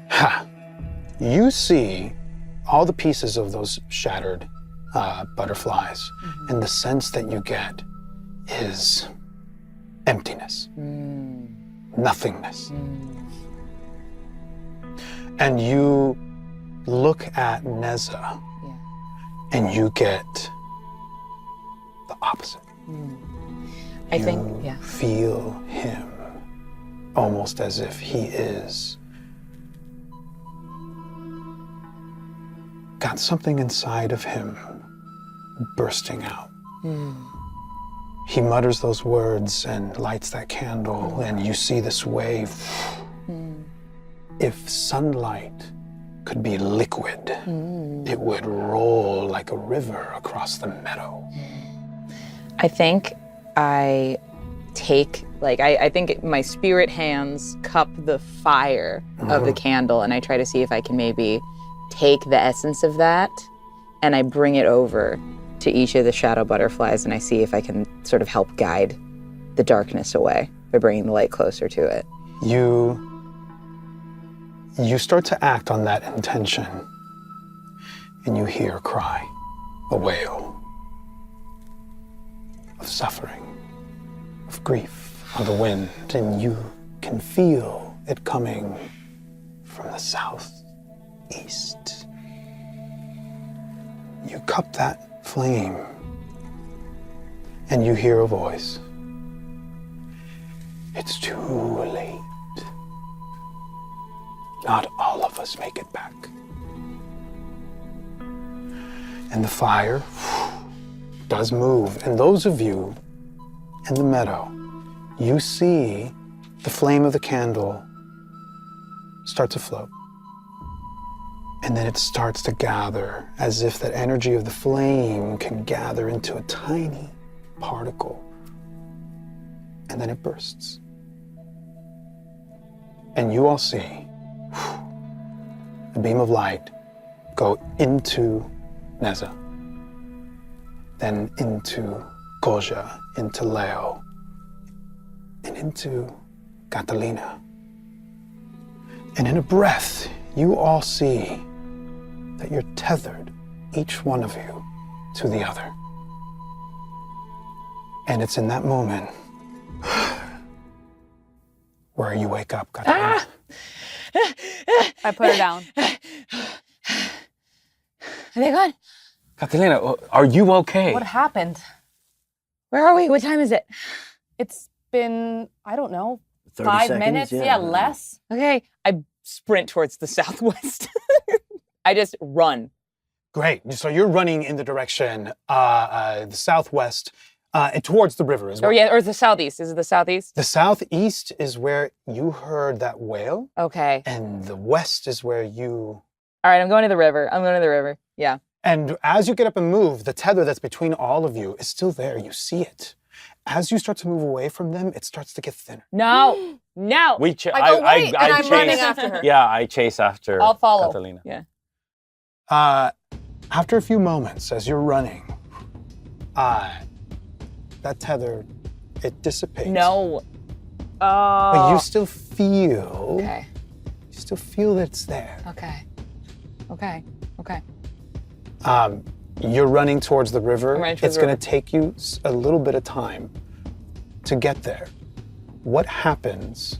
Ha. You see all the pieces of those shattered butterflies, and the sense that you get is emptiness, nothingness. And you look at Neza, and you get the opposite. I think, You feel him almost as if he is got something inside of him bursting out. He mutters those words and lights that candle, and you see this wave. If sunlight could be liquid, it would roll like a river across the meadow. I think I take, I think my spirit hands cup the fire of the candle, and I try to see if I can maybe take the essence of that, and I bring it over to each of the shadow butterflies, and I see if I can sort of help guide the darkness away by bringing the light closer to it. You start to act on that intention, and you hear a cry, a wail of suffering, of grief on the wind, and you can feel it coming from the southeast. You cup that flame, and you hear a voice. It's too late. Not all of us make it back. And the fire does move. And those of you in the meadow, you see the flame of the candle start to float. And then it starts to gather as if that energy of the flame can gather into a tiny particle. And then it bursts. And you all see a beam of light go into Neza, then into Quolla, into Leo, and into Catalina. And in a breath, you all see that you're tethered, each one of you, to the other. And it's in that moment where you wake up, Catalina. I put her down. Are they gone? Catalina, are you okay? What happened? Where are we? What time is it? It's been, I don't know, 30 5 seconds, minutes? yeah. Yeah, less. Okay. I sprint towards the southwest. I just run. Great. So you're running in the direction, the southwest, and towards the river as well. Or the southeast. Is it the southeast? The southeast is where you heard that wail, Okay. and the west is where you... All right, I'm going to the river. Yeah. And as you get up and move, the tether that's between all of you is still there. You see it. As you start to move away from them, it starts to get thinner. No. I go, wait, and I'm running after her. Yeah, I chase after I'll follow. Catalina. Yeah. After a few moments, as you're running, that tether, it dissipates. No. But you still feel... Okay. You still feel that it's there. Okay. You're running towards the river. I'm running towards It's the going to take you a little bit of time to get there. What happens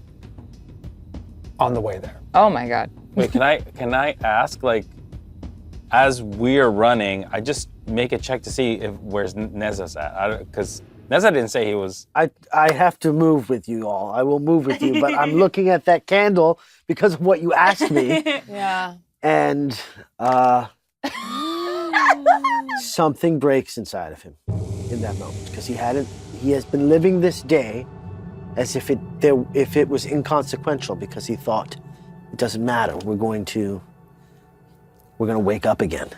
on the way there? Oh my God. Wait, can I ask, like, as we're running, I just make a check to see if where's Neza's at? Because Neza didn't say he was... I have to move with you all. I will move with you, but I'm looking at that candle because of what you asked me. Yeah. And something breaks inside of him in that moment because he has been living this day as if it was inconsequential because he thought it doesn't matter. We're going to wake up again.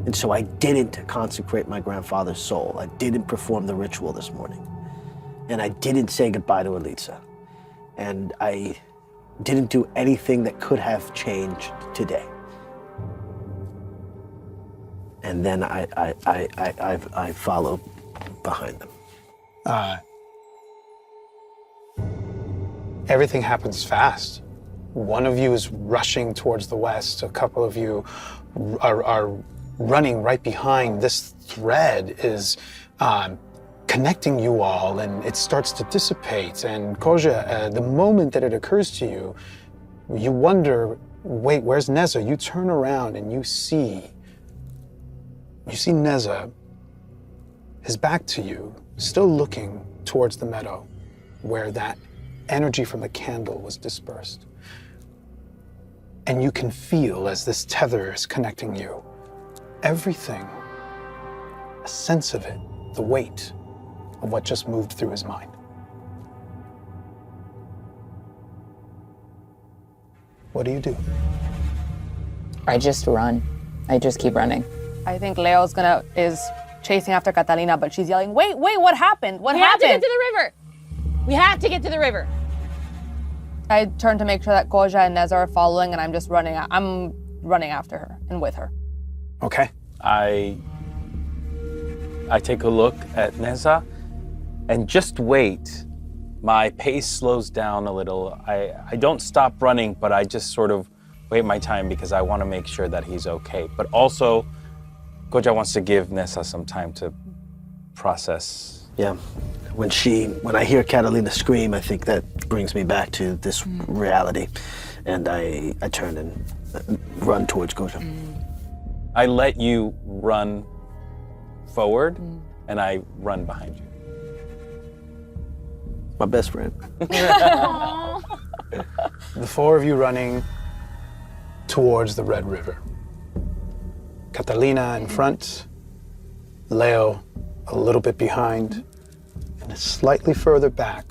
And so I didn't consecrate my grandfather's soul. I didn't perform the ritual this morning. And I didn't say goodbye to Elitza. And I didn't do anything that could have changed today. And then I followed behind them. Everything happens fast. One of you is rushing towards the west. A couple of you are running right behind. This thread is connecting you all, and it starts to dissipate. And Quolla, the moment that it occurs to you, you wonder, wait, where's Neza? You turn around and you see Neza, his back to you, still looking towards the meadow where that energy from the candle was dispersed. And you can feel, as this tether is connecting you, everything, a sense of it, the weight of what just moved through his mind. What do you do? I just run. I just keep running. I think Leo's is chasing after Catalina, but she's yelling, wait, what happened? What happened? We have to get to the river. We have to get to the river. I turn to make sure that Quolla and Neza are following, and I'm running after her and with her. Okay. I take a look at Neza and just wait. My pace slows down a little. I don't stop running, but I just sort of wait my time because I want to make sure that he's okay. But also, Quolla wants to give Neza some time to process. Yeah. When I hear Catalina scream, I think that brings me back to this reality. And I turn and run towards Goja. I let you run forward, and I run behind you. My best friend. The four of you running towards the Red River. Catalina in front, Leo a little bit behind, and slightly further back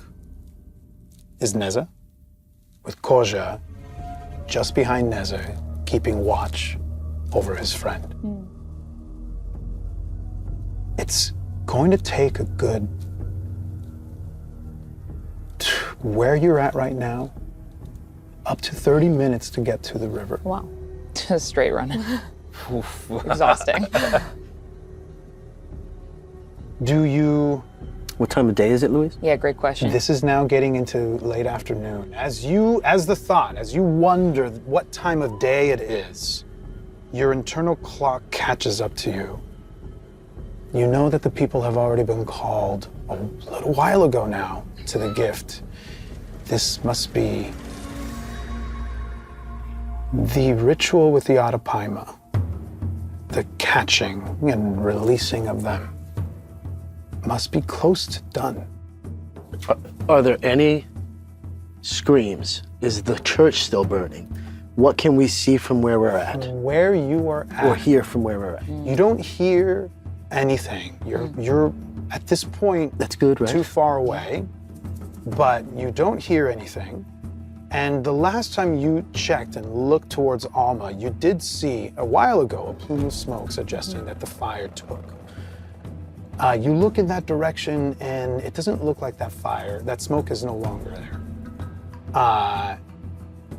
is Neza, with Koja just behind Neza, keeping watch over his friend. It's going to take a good, where you're at right now, up to 30 minutes to get to the river. Wow. Just straight running. Exhausting. Do you... What time of day is it, Luis? Yeah, great question. This is now getting into late afternoon. As you wonder what time of day it is, your internal clock catches up to you. You know that the people have already been called a little while ago now to the gift. This must be the ritual with the Atapaima, the catching and releasing of them. Must be close to done. Are there any screams? Is the church still burning? What can we see from where we're at? Where you are at, Or hear from where we're at? you don't hear anything. You're at this point That's good, right? too far away, but you don't hear anything. And the last time you checked and looked towards Alma, you did see a while ago a plume of smoke suggesting that the fire took. You look in that direction and it doesn't look like that smoke is no longer there.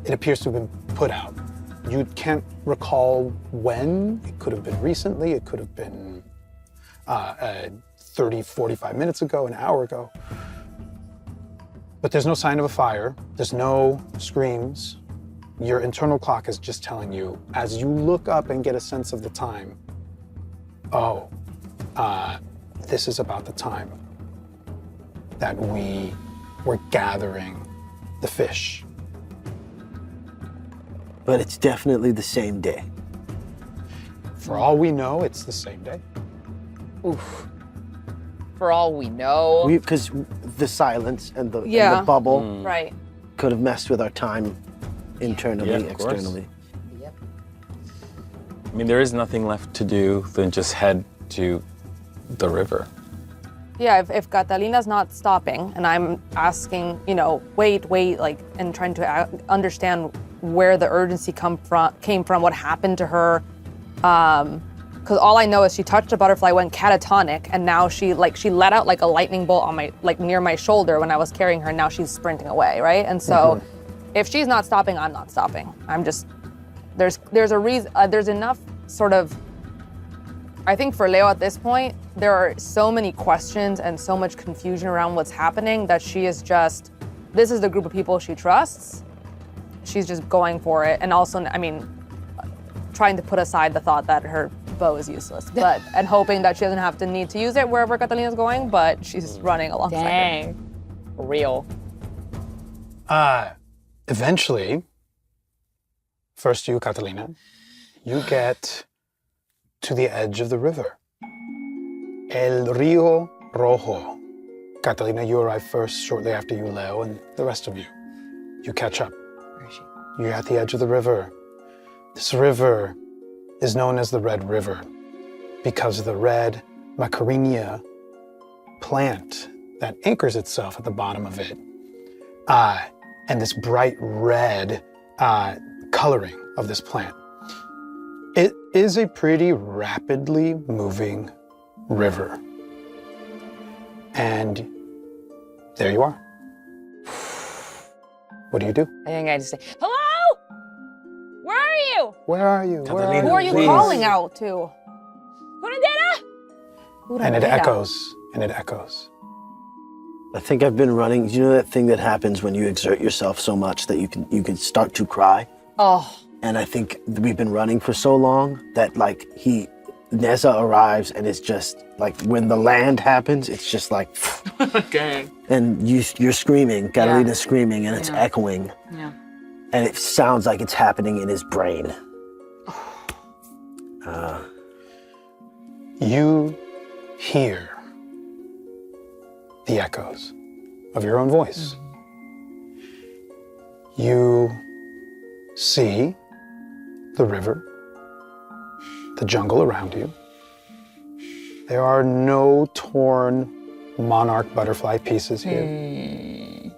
It appears to have been put out. You can't recall when. It could have been recently, it could have been 30, 45 minutes ago, an hour ago. But there's no sign of a fire. There's no screams. Your internal clock is just telling you, as you look up and get a sense of the time, this is about the time that we were gathering the fish. But it's definitely the same day. For all we know, it's the same day. Oof. For all we know. Because the silence and the bubble Right. could have messed with our time internally, Yeah, of course. externally. Yep. I mean, there is nothing left to do than just head to the river. Yeah, if Catalina's not stopping and I'm asking, wait, like, and trying to understand where the urgency came from, what happened to her, because all I know is she touched a butterfly, went catatonic, and now she let out like a lightning bolt on my, like near my shoulder when I was carrying her, and now she's sprinting away, right? And so if she's not stopping, I'm not stopping. I'm just, there's a reason, there's enough sort of, I think for Leo at this point, there are so many questions and so much confusion around what's happening that she is just, this is the group of people she trusts. She's just going for it. And also, I mean, trying to put aside the thought that her bow is useless, and hoping that she doesn't have to need to use it wherever Catalina's going, but she's running alongside her. Dang. For real. Eventually, first you, Catalina, you get to the edge of the river. El Río Rojo. Catalina, you arrive first shortly after you, Leo, and the rest of you. You catch up. Where is she? You're at the edge of the river. This river is known as the Red River because of the red Macarinia plant that anchors itself at the bottom of it. And this bright red coloring of this plant. It is a pretty rapidly moving river. And there you are. What do you do? I think I just say, hello? Where are you? Where are you? Where are Catalina, Who are you Please. calling out to? Curandera? And it echoes, and it echoes. I think I've been running. You know that thing that happens when you exert yourself so much that you can start to cry? Oh. And I think we've been running for so long that like Neza arrives and it's just like when the land happens, it's just like, Dang. and you're screaming, Catalina's screaming, and it's Yeah. echoing. Yeah. And it sounds like it's happening in his brain. You hear the echoes of your own voice. You see the river, the jungle around you. There are no torn monarch butterfly pieces here.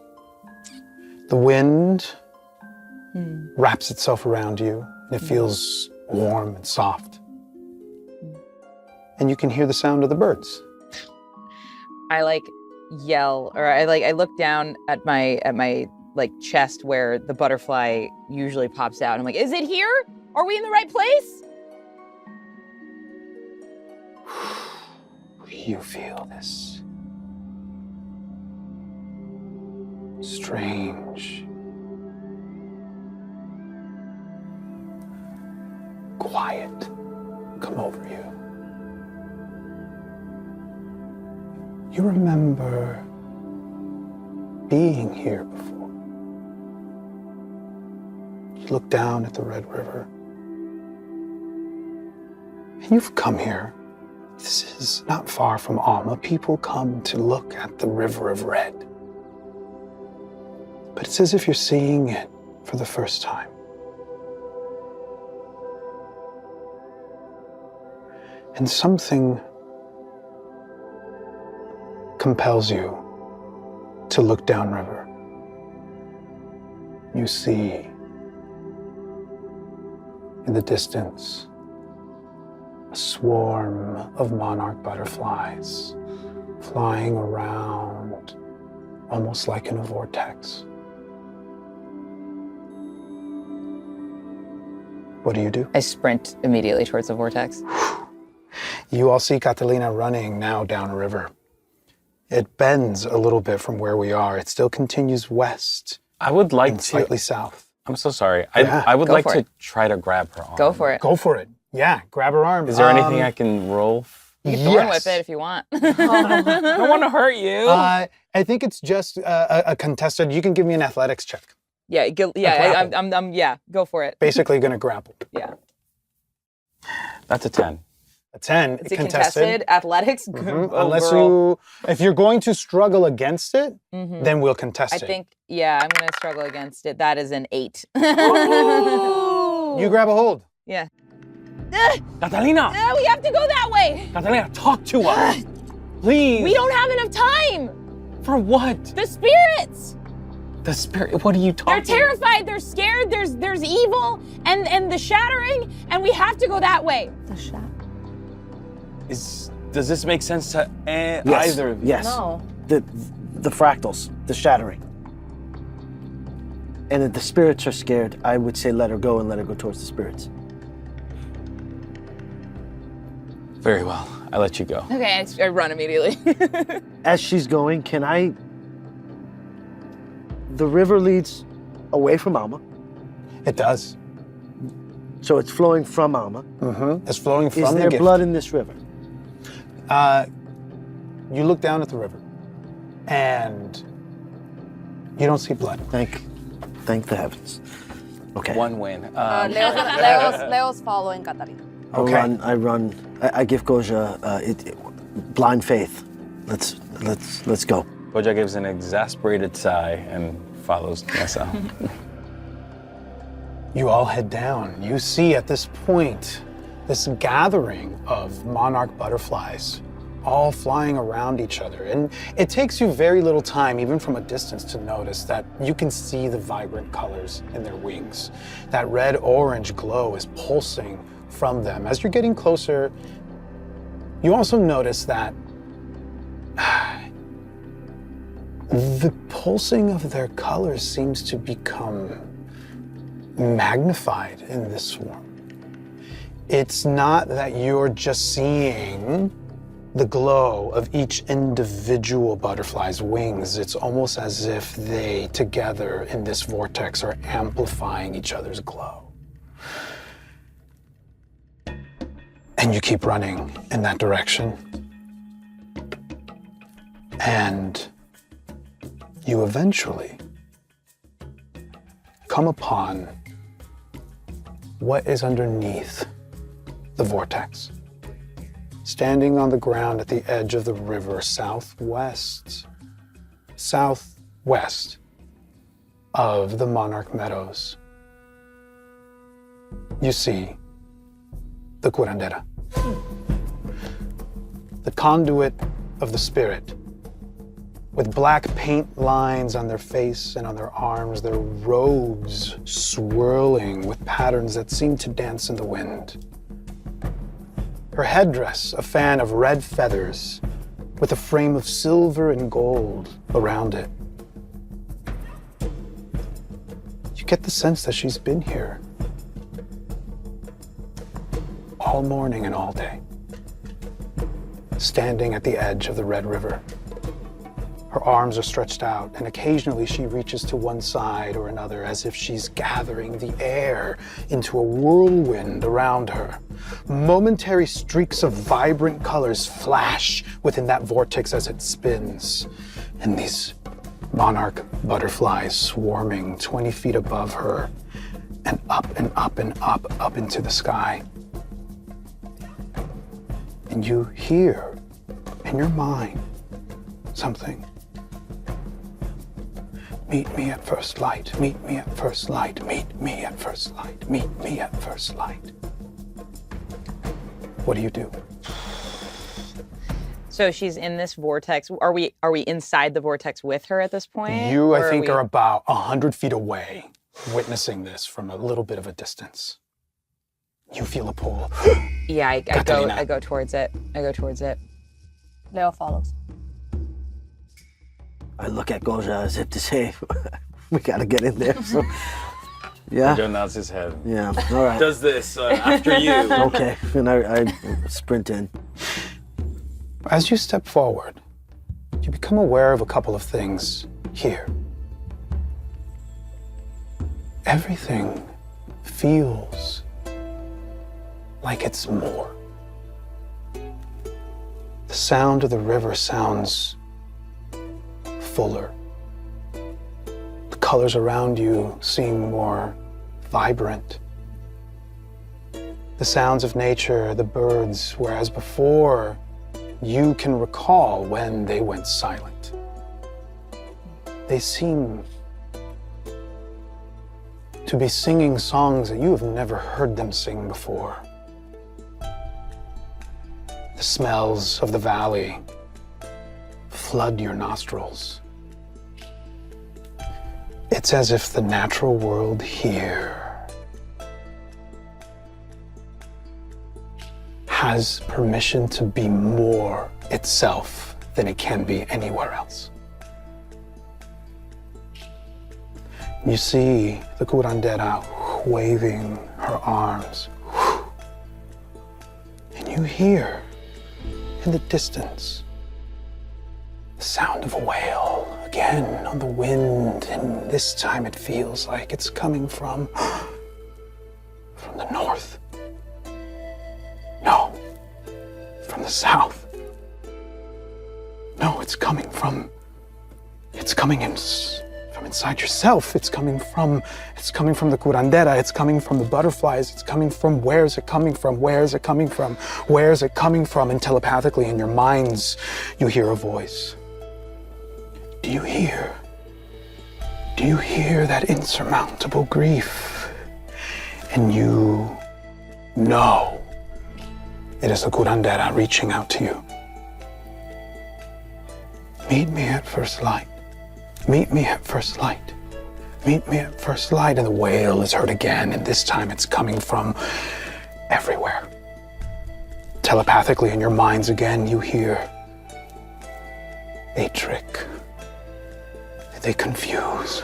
The wind wraps itself around you, and it feels warm and soft. And you can hear the sound of the birds. I like yell, or I look down at my like chest where the butterfly usually pops out. I'm like, is it here? Are we in the right place? You feel this strange, quiet come over you. You remember being here before. You look down at the Red River, and you've come here. This is not far from Alma. People come to look at the River of Red. But it's as if you're seeing it for the first time. And something compels you to look downriver. You see in the distance a swarm of monarch butterflies flying around almost like in a vortex. What do? I sprint immediately towards the vortex. You all see Catalina running now down a river. It bends a little bit from where we are. It still continues west. I would like and to. slightly south. I'm so sorry. Yeah, I would go like for to it. try to grab her arm. Go for it. Go for it. Yeah, grab her arm. Is there anything I can roll? You can thorn whip it if you want. I don't want to hurt you. I think it's just a contested. You can give me an athletics check. Yeah, go for it. Basically, going to grapple. Yeah. That's a 10. A 10. It's a contested athletics. Mhm. Oh, Unless girl. if you're going to struggle against it, then we'll contest I it. think, I'm going to struggle against it. That is an 8. You grab a hold. Yeah. Catalina! We have to go that way. Catalina, talk to us. Please. We don't have enough time. For what? The spirits. The spirit. What are you talking They're terrified. They're scared. There's evil and the shattering, and we have to go that way. The shadow. Does this make sense to Yes. either of you? Yes. No. The fractals, the shattering. And if the spirits are scared, I would say let her go and let her go towards the spirits. Very well. I let you go. Okay, I run immediately. As she's going, the river leads away from Alma, It does. so it's flowing from Alma. It's flowing from Is the there gift. blood in this river? You look down at the river, and you don't see blood. Thank the heavens. Okay. One win. Leo's following Catalina. Okay. I run. I give Goja blind faith. Let's go. Boja gives an exasperated sigh and follows Neza. You all head down. You see at this point this gathering of monarch butterflies all flying around each other. And it takes you very little time, even from a distance, to notice that you can see the vibrant colors in their wings. That red-orange glow is pulsing from them. As you're getting closer, you also notice that the pulsing of their colors seems to become magnified in this swarm. It's not that you're just seeing the glow of each individual butterfly's wings. It's almost as if they, together in this vortex, are amplifying each other's glow. And you keep running in that direction. And you eventually come upon what is underneath the vortex. Standing on the ground at the edge of the river, southwest of the Monarch Meadows, you see the curandera, the conduit of the spirit, with black paint lines on their face and on their arms, their robes swirling with patterns that seem to dance in the wind. Her headdress, a fan of red feathers with a frame of silver and gold around it. You get the sense that she's been here all morning and all day, standing at the edge of the Red River. Her arms are stretched out, and occasionally she reaches to one side or another as if she's gathering the air into a whirlwind around her. Momentary streaks of vibrant colors flash within that vortex as it spins, and these monarch butterflies swarming 20 feet above her and up and up and up into the sky. And you hear in your mind something. Meet me at first light, meet me at first light, meet me at first light, meet me at first light. What do? So she's in this vortex. Are we inside the vortex with her at this point? You, I think, are about 100 feet away, witnessing this from a little bit of a distance. You feel a pull. Yeah, I Catalina. go towards it. Leo follows. I look at Goja as if to say, we gotta get in there. So, yeah. Joe nods his head. Yeah, all right. Does this after you. Okay, and I sprint in. As you step forward, you become aware of a couple of things here. Everything feels like it's more. The sound of the river sounds fuller. The colors around you seem more vibrant. The sounds of nature, the birds, whereas before you can recall when they went silent. They seem to be singing songs that you have never heard them sing before. The smells of the valley flood your nostrils. It's as if the natural world here has permission to be more itself than it can be anywhere else. You see the curandera waving her arms, and you hear in the distance the sound of a whale again on the wind, and this time it feels like it's coming from the north. No, from the south. No, it's coming from inside yourself. It's coming from the curandera. It's coming from the butterflies. It's coming from, where is it coming from? Where is it coming from? Where is it coming from? And telepathically in your minds, you hear a voice. Do you hear that insurmountable grief? And you know it is the curandera reaching out to you. Meet me at first light. Meet me at first light. Meet me at first light. And the wail is heard again, and this time it's coming from everywhere. Telepathically in your minds again, you hear, they trick. They confuse.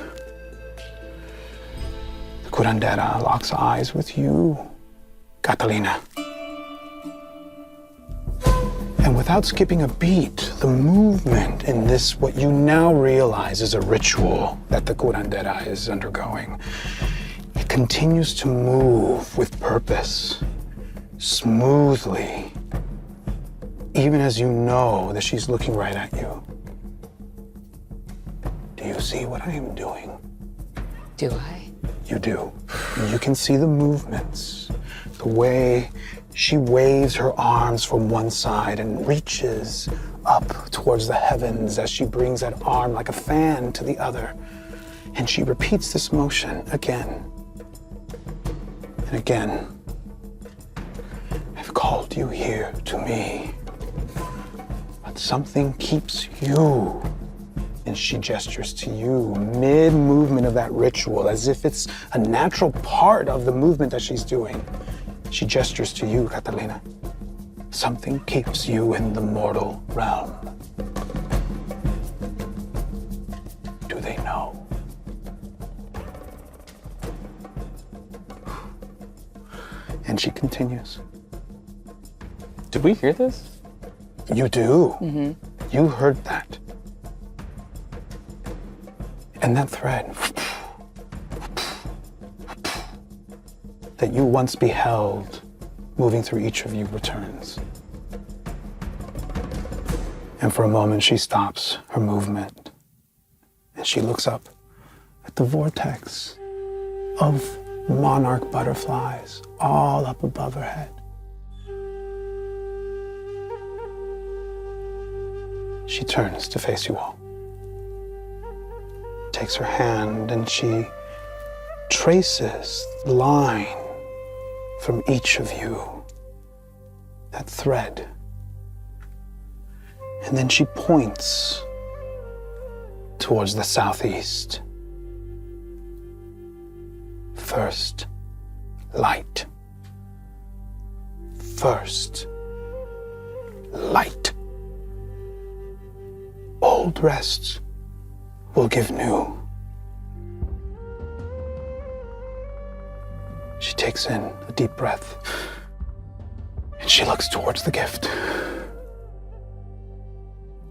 The curandera locks eyes with you, Catalina. And without skipping a beat, the movement in this, what you now realize is a ritual that the curandera is undergoing. It continues to move with purpose, smoothly, even as you know that she's looking right at you. Do you see what I am doing? Do I? You do. You can see the movements, the way she waves her arms from one side and reaches up towards the heavens as she brings that arm like a fan to the other. And she repeats this motion again and again. I've called you here to me, but something keeps you. And she gestures to you mid-movement of that ritual as if it's a natural part of the movement that she's doing. She gestures to you, Catalina. Something keeps you in the mortal realm. Do they know? And she continues. Did we hear this? You do. Mm-hmm. You heard that. And that thread that you once beheld moving through each of you returns. And for a moment, she stops her movement and she looks up at the vortex of monarch butterflies all up above her head. She turns to face you all, takes her hand, and she traces the line from each of you, that thread. And then she points towards the southeast. First light. First light. Old rests will give new. She takes in a deep breath and she looks towards the gift.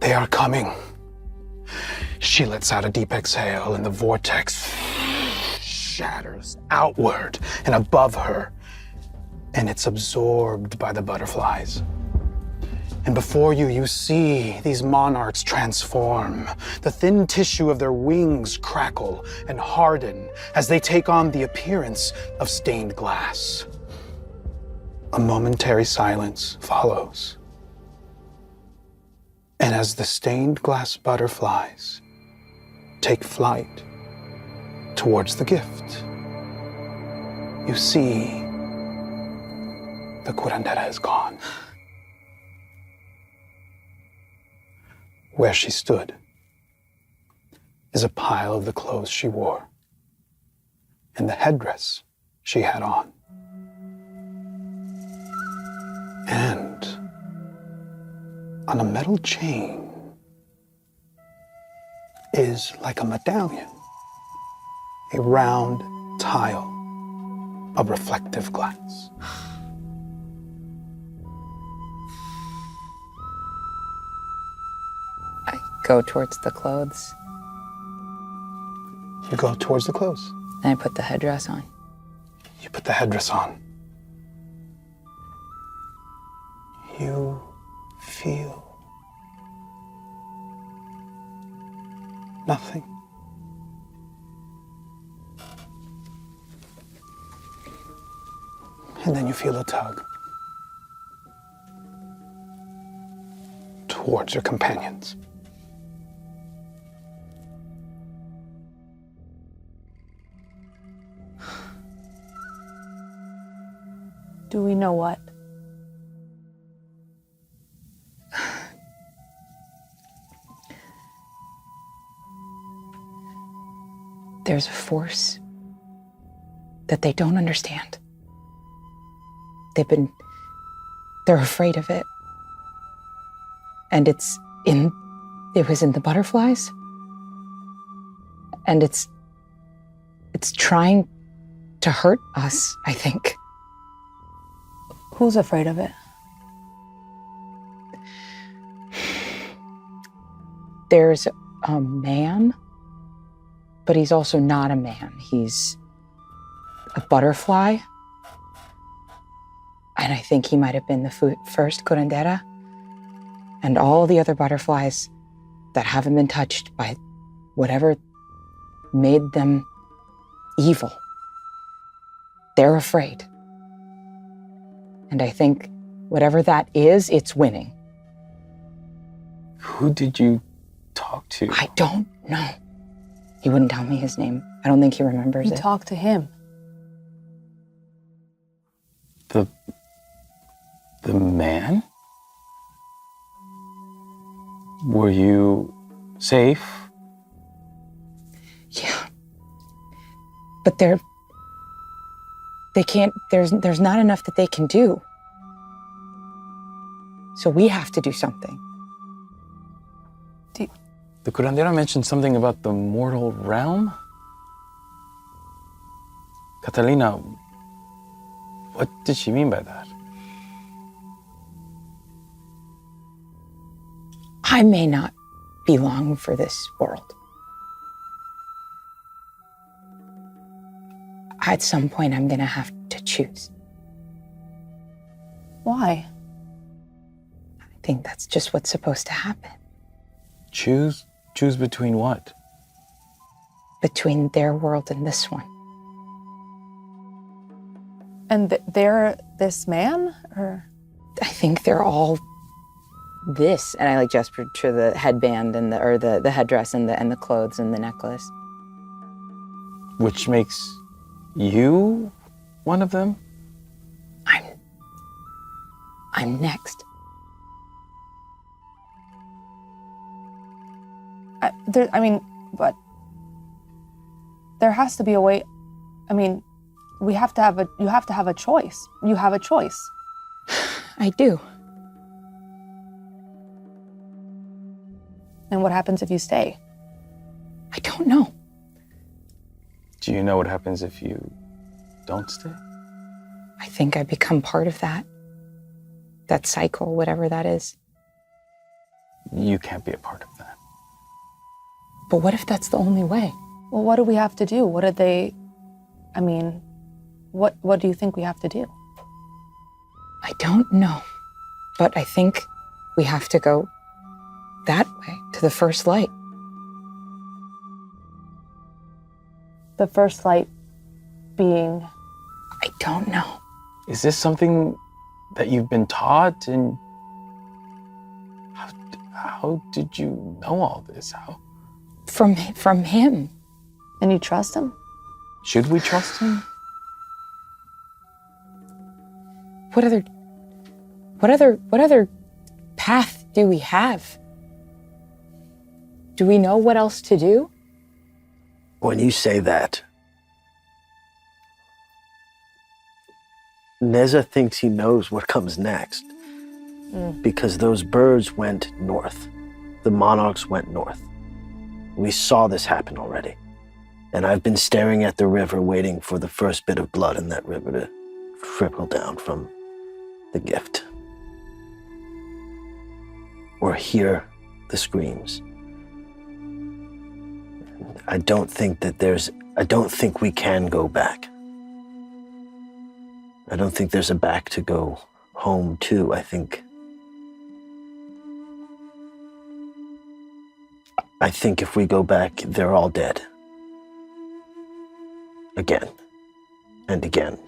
They are coming. She lets out a deep exhale and the vortex shatters outward and above her, and it's absorbed by the butterflies. And before you, you see these monarchs transform. The thin tissue of their wings crackle and harden as they take on the appearance of stained glass. A momentary silence follows. And as the stained glass butterflies take flight towards the gift, you see the curandera is gone. Where she stood is a pile of the clothes she wore and the headdress she had on. And on a metal chain is like a medallion, a round tile of reflective glass. Go towards the clothes. You go towards the clothes. And I put the headdress on. You put the headdress on. You feel nothing. And then you feel a tug towards your companions. Do we know what? There's a force that they don't understand. They're afraid of it. And it was in the butterflies. And it's trying to hurt us, I think. Who's afraid of it? There's a man, but he's also not a man. He's a butterfly. And I think he might have been the first curandera. And all the other butterflies that haven't been touched by whatever made them evil they're afraid. And I think whatever that is, it's winning. Who did you talk to? I don't know. He wouldn't tell me his name. I don't think he remembers You it. talk to him. The man? Were you safe? Yeah. But they can't, there's not enough that they can do. So we have to do something. The curandera mentioned something about the mortal realm? Catalina, what did she mean by that? I may not be long for this world. At some point, I'm gonna have to choose. Why? I think that's just what's supposed to happen. Choose between what? Between their world and this one. And they're this man? Or I think they're all this, and I like gestured to the headband and the headdress and the clothes and the necklace. Which makes you one of them? I'm next. But there has to be a way. I mean, you have to have a choice. You have a choice. I do. And what happens if you stay? I don't know. Do you know what happens if you don't stay? I think I become part of that cycle, whatever that is. You can't be a part of that. But what if that's the only way? Well, what do we have to do? What do you think we have to do? I don't know. But I think we have to go that way, to the first light. The first light being... I don't know. Is this something that you've been taught? And how did you know all this? How? From him. And you trust him? Should we trust him? What other path do we have? Do we know what else to do? When you say that, Neza thinks he knows what comes next. Because those birds went north. The monarchs went north. We saw this happen already. And I've been staring at the river waiting for the first bit of blood in that river to trickle down from the gift. Or hear the screams. I don't think we can go back. I don't think there's a back to go home to. I think if we go back, they're all dead. Again, and again,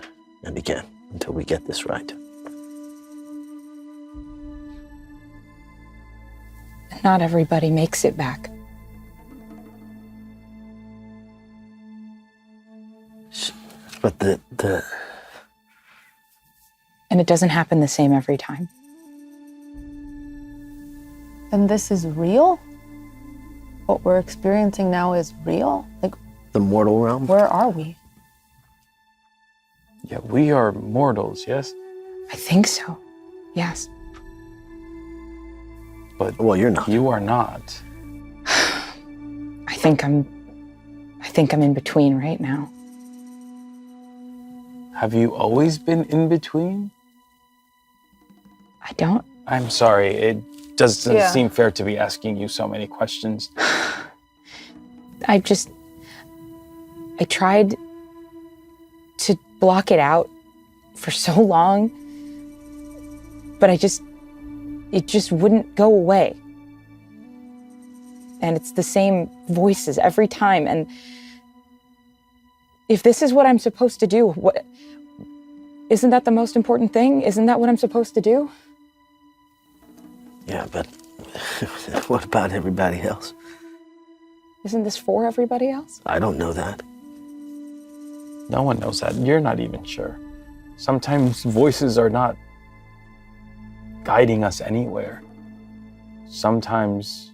and again, until we get this right. Not everybody makes it back. But the And it doesn't happen the same every time. And this is real? What we're experiencing now is real? Like, the mortal realm? where are we? Yeah, we are mortals, yes? I think so. Yes. But Well, you're not. you are not. I think I'm in between right now. Have you always been in between? I don't. I'm sorry, it doesn't Yeah. seem fair to be asking you so many questions. I tried to block it out for so long, but it just wouldn't go away. And it's the same voices every time. And if this is what I'm supposed to do, Isn't that the most important thing? Isn't that what I'm supposed to do? Yeah, but what about everybody else? Isn't this for everybody else? I don't know that. No one knows that. You're not even sure. Sometimes voices are not guiding us anywhere. Sometimes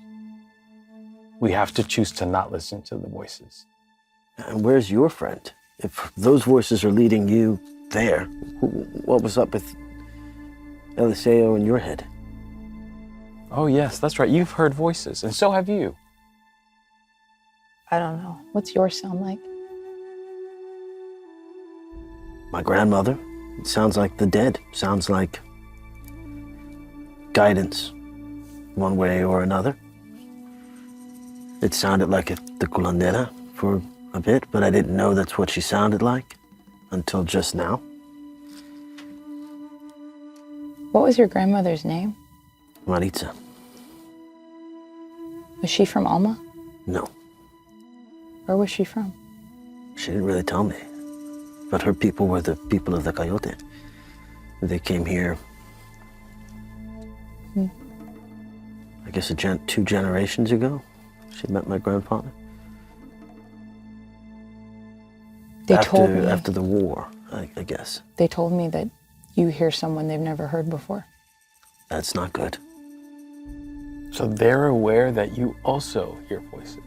we have to choose to not listen to the voices. And where's your friend? If those voices are leading you there, what was up with Eliseo in your head? Oh yes, that's right. You've heard voices, and so have you. I don't know. What's yours sound like? My grandmother. It sounds like the dead. Sounds like guidance, one way or another. It sounded like the culandera for a bit, but I didn't know that's what she sounded like until just now. What was your grandmother's name? Maritza. Was she from Alma? No, Where was she from? she didn't really tell me. But her people were the people of the Coyote. They came here, I guess 2 generations ago. She met my grandfather. They told me. After the war, I guess. They told me that you hear someone they've never heard before. That's not good. So they're aware that you also hear voices.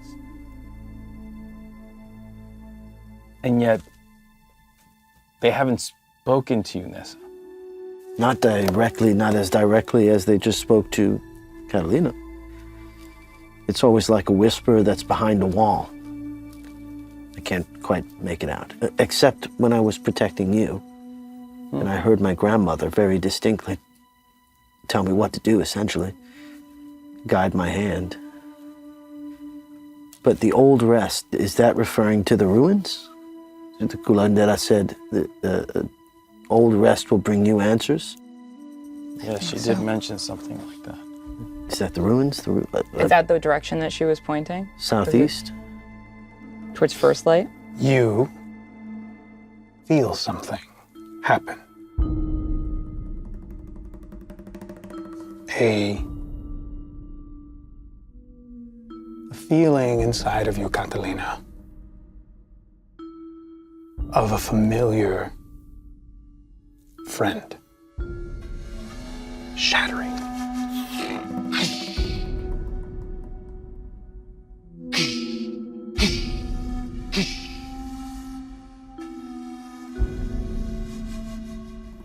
And yet, they haven't spoken to you, Neza. Not directly, not as directly as they just spoke to Catalina. It's always like a whisper that's behind a wall. I can't quite make it out. Except when I was protecting you. And I heard my grandmother very distinctly tell me what to do, essentially. Guide my hand. But the old rest, is that referring to the ruins? The culandera said the old rest will bring you answers? Yeah, she did mention something like that. Is that the ruins? Is that the direction that she was pointing? Southeast? Towards First Light? You feel something happen. A feeling inside of you, Catalina, of a familiar friend shattering.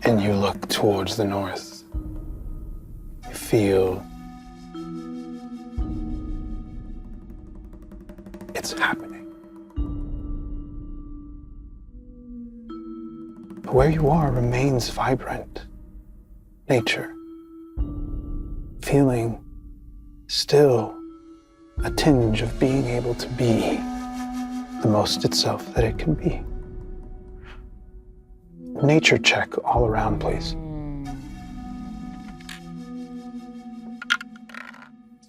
And you look towards the north. You feel it's happening. But where you are remains vibrant. Nature. Feeling still a tinge of being able to be the most itself that it can be. Nature check all around, please.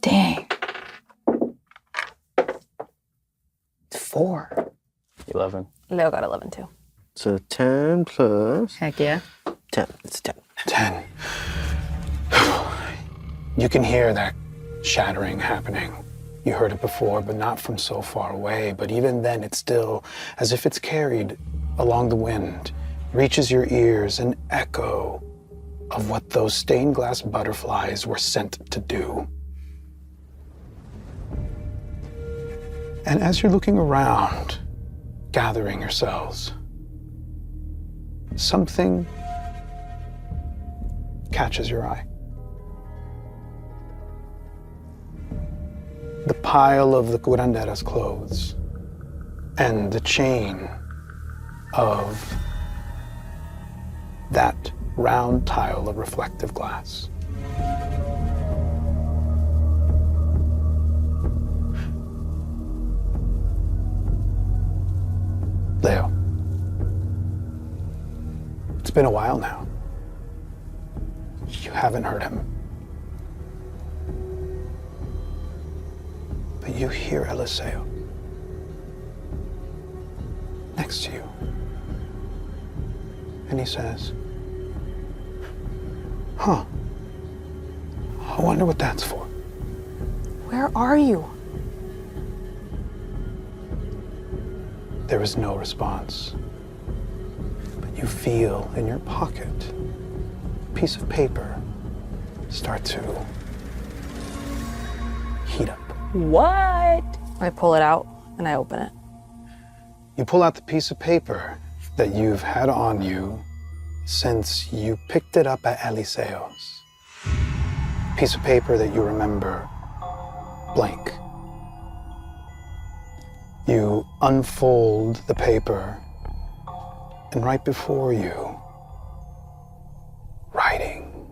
Dang. 4. 11. Leo got 11 too. So 10 plus Heck yeah. 10. It's 10. 10. You can hear that shattering happening. You heard it before, but not from so far away. But even then, it's still as if it's carried along the wind, reaches your ears, an echo of what those stained glass butterflies were sent to do. And as you're looking around, gathering yourselves, something catches your eye. The pile of the curandera's clothes and the chain of that round tile of reflective glass. Leo, it's been a while now. You haven't heard him. But you hear Eliseo next to you. And he says, Huh. I wonder what that's for. Where are you? There is no response. But you feel in your pocket a piece of paper start to heat up. What? I pull it out and I open it. You pull out the piece of paper that you've had on you since you picked it up at Eliseo's. Piece of paper that you remember blank. You unfold the paper, and right before you, writing,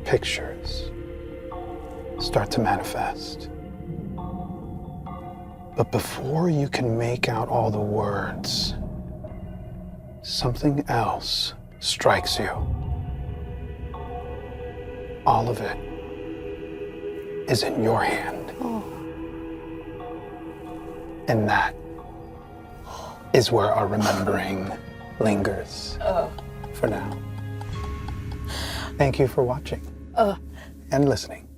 pictures start to manifest. But before you can make out all the words, something else strikes you. All of it is in your hand. And that is where our remembering lingers for now. Thank you for watching and listening.